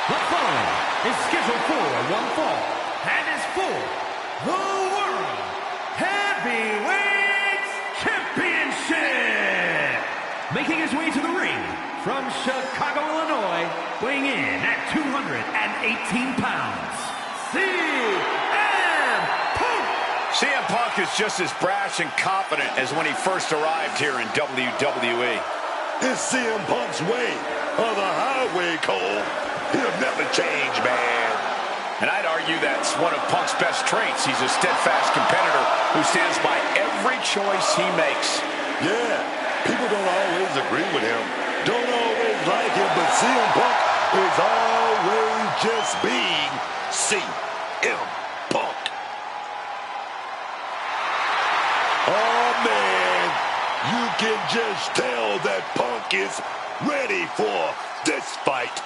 [SPEAKER 2] The following is scheduled for one fall and is for the World Heavyweight Championship. Making his way to the ring from Chicago, Illinois, weighing in at 218 pounds, CM Punk.
[SPEAKER 3] CM Punk is just as brash and confident as when he first arrived here in WWE.
[SPEAKER 5] It's CM Punk's way of the highway, Cole. He'll never change, man.
[SPEAKER 3] And I'd argue that's one of Punk's best traits. He's a steadfast competitor who stands by every choice he makes.
[SPEAKER 5] Yeah, people don't always agree with him, don't always like him, but CM Punk is always just being CM Punk. Oh, man, you can just tell that Punk is ready for this fight.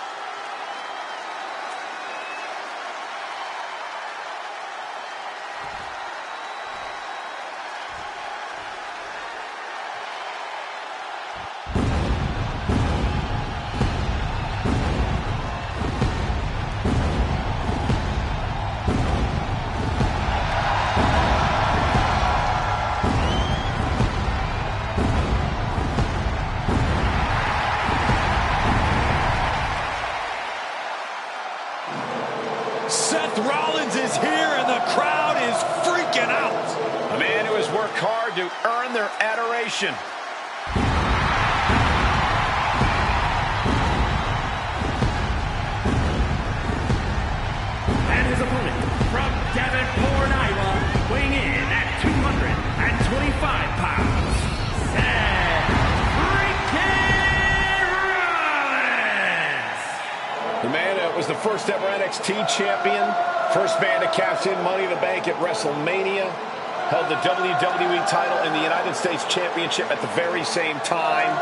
[SPEAKER 4] Seth Rollins is here and the crowd is freaking out.
[SPEAKER 3] A man who has worked hard to earn their adoration.
[SPEAKER 2] And his opponent from Davenport, Iowa, weighing in at 225 pounds, Seth freaking Rollins.
[SPEAKER 3] The man that was the first ever NXT champion, first man to cash in Money in the Bank at WrestleMania, held the WWE title and the United States Championship at the very same time.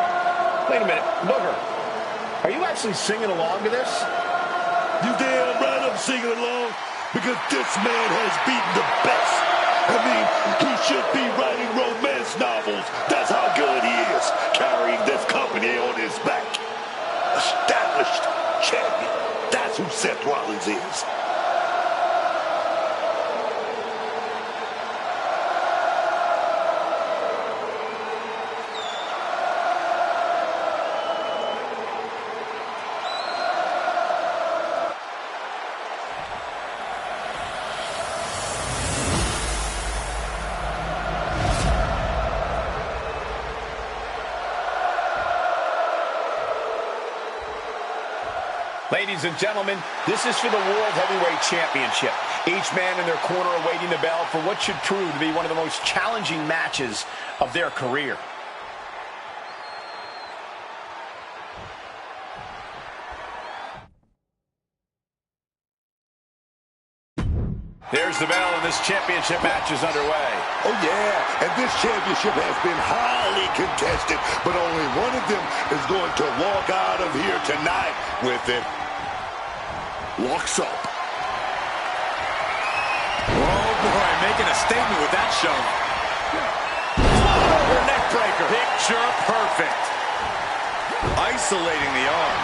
[SPEAKER 3] Wait a minute, Booger, are you actually singing along to this?
[SPEAKER 5] You damn right I'm singing along, because this man has beaten the best. I mean, he should be writing romance novels. That's how good he is, carrying this company on his back. Established champion. That's who Seth Rollins is.
[SPEAKER 3] Ladies and gentlemen, this is for the World Heavyweight Championship. Each man in their corner awaiting the bell for what should prove to be one of the most challenging matches of their career. There's the bell, and this championship match is underway.
[SPEAKER 5] Oh, yeah, and this championship has been highly contested, but only one of them is going to walk out of here tonight with it. Locks up.
[SPEAKER 4] Oh boy, making a statement with that shove.
[SPEAKER 3] Over neck breaker.
[SPEAKER 4] Picture perfect. Isolating the arm.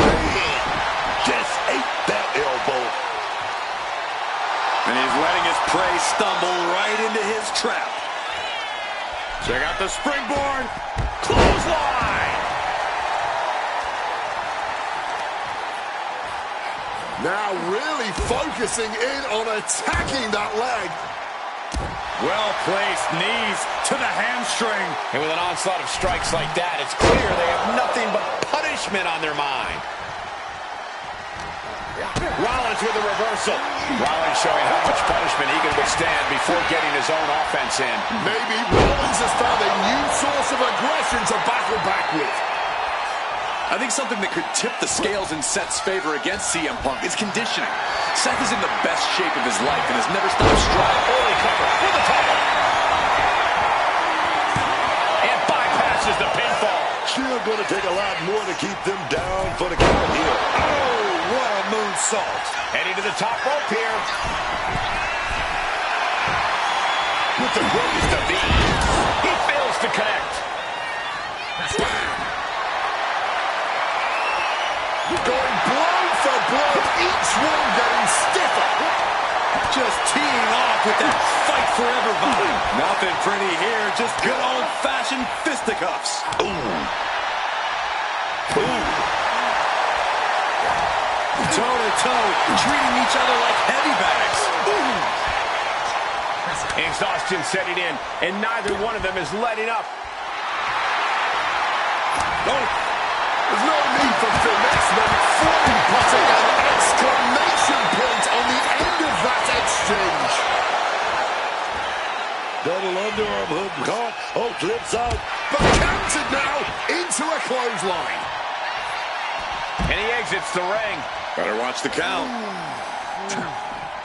[SPEAKER 5] Man, just ate that elbow.
[SPEAKER 4] And he's letting his prey stumble right into his trap. Check out the springboard. Clothesline.
[SPEAKER 1] Now really focusing in on attacking that leg.
[SPEAKER 4] Well-placed knees to the hamstring.
[SPEAKER 3] And with an onslaught of strikes like that, it's clear they have nothing but punishment on their mind. Rollins with a reversal. Rollins showing how much punishment he can withstand before getting his own offense in.
[SPEAKER 1] Maybe Rollins has found a new source of aggression to battle back with.
[SPEAKER 4] I think something that could tip the scales in Seth's favor against CM Punk is conditioning. Seth is in the best shape of his life and has never stopped striving.
[SPEAKER 3] Early cover for the title. And bypasses the pinfall.
[SPEAKER 5] Still going to take a lot more to keep them down for the count here. Oh, what a moonsault.
[SPEAKER 3] Heading to the top rope here.
[SPEAKER 5] With the greatest of ease.
[SPEAKER 3] He fails to connect.
[SPEAKER 1] Going blow for blow, each one getting stiffer.
[SPEAKER 4] Just teeing off with that fight forever vibe. Nothing pretty here, just good old-fashioned fisticuffs.
[SPEAKER 5] Ooh. Ooh.
[SPEAKER 4] Toe-to-toe, treating each other like heavy bags. Ooh.
[SPEAKER 3] Exhaustion setting in, and neither one of them is letting up.
[SPEAKER 1] Oh, there's no need for finesse, but flying putting an exclamation point on the end of that exchange.
[SPEAKER 5] Double underarm hook caught. Oh, flips out.
[SPEAKER 1] But counted now into a clothesline.
[SPEAKER 3] And he exits the ring.
[SPEAKER 4] Better watch the count.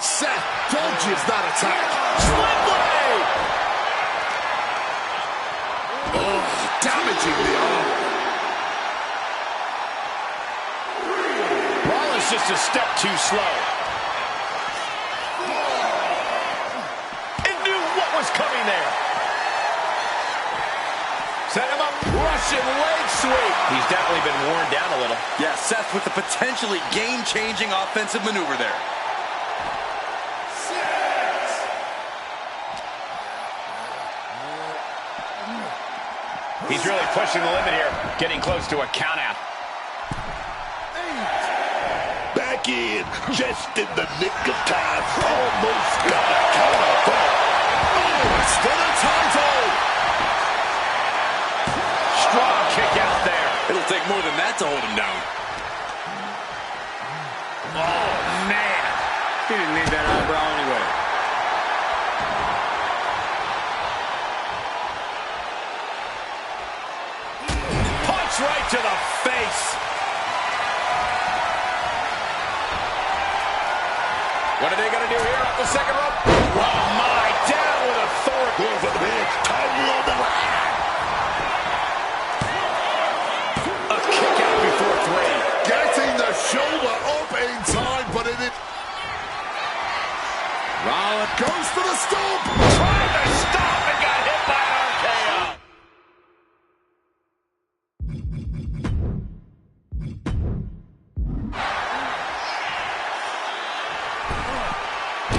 [SPEAKER 1] Seth dodges that attack.
[SPEAKER 3] Slip blade!
[SPEAKER 1] Oh, damaging the arm.
[SPEAKER 3] Rollins just a step too slow. And knew what was coming there. Set him up. Russian leg sweep. He's definitely been worn down a little.
[SPEAKER 4] Yeah, Seth with the potentially game-changing offensive maneuver there.
[SPEAKER 3] He's really pushing the limit here. Getting close to a count out.
[SPEAKER 5] Back in, just in the nick of time. Almost got a count out.
[SPEAKER 1] Oh, it's for the title.
[SPEAKER 3] Strong kick out there.
[SPEAKER 4] It'll take more than that to hold him down.
[SPEAKER 3] Oh, man.
[SPEAKER 6] He didn't need that eyebrow anyway.
[SPEAKER 3] Punch right to the face. What are they going to do here off the second rope? Oh, my. Down with authority.
[SPEAKER 5] Going for the big title on the line.
[SPEAKER 3] A kick out before three.
[SPEAKER 1] Getting the shoulder up in time, but it
[SPEAKER 4] Rollins
[SPEAKER 1] goes for the stomp.
[SPEAKER 3] Trying to stop and got hit by an RKO.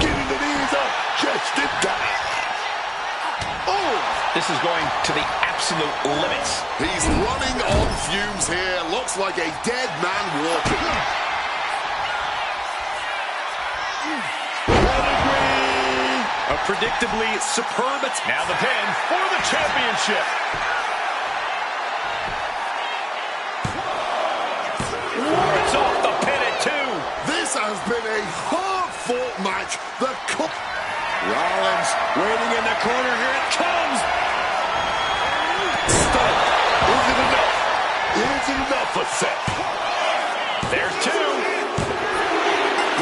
[SPEAKER 5] Getting the knees up just in time.
[SPEAKER 1] Oh,
[SPEAKER 3] This is going to the absolute limits.
[SPEAKER 1] he's running on fumes here. Looks like a dead man walking.
[SPEAKER 4] a predictably superb attack.
[SPEAKER 3] Now the pin for the championship. It's off the pin at 2.
[SPEAKER 1] This has been a hard-fought match. The cup.
[SPEAKER 4] Rollins waiting in the corner. Here it comes.
[SPEAKER 5] Stop. Is it enough? Is it enough for Seth?
[SPEAKER 3] There's 2.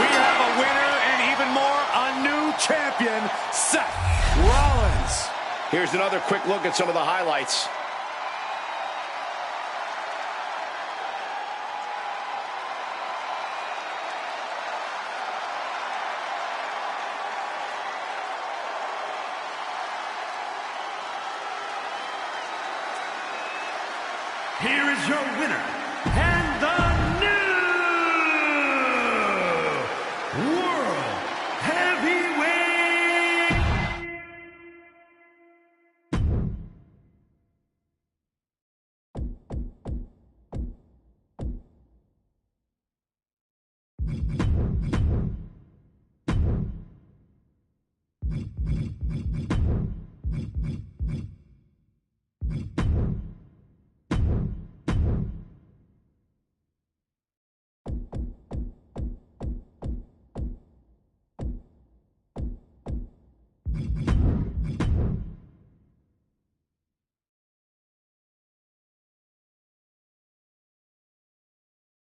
[SPEAKER 7] We have a winner and even more, a new champion, Seth Rollins.
[SPEAKER 3] Here's another quick look at some of the highlights.
[SPEAKER 2] Here is your winner, and the new World Heavyweight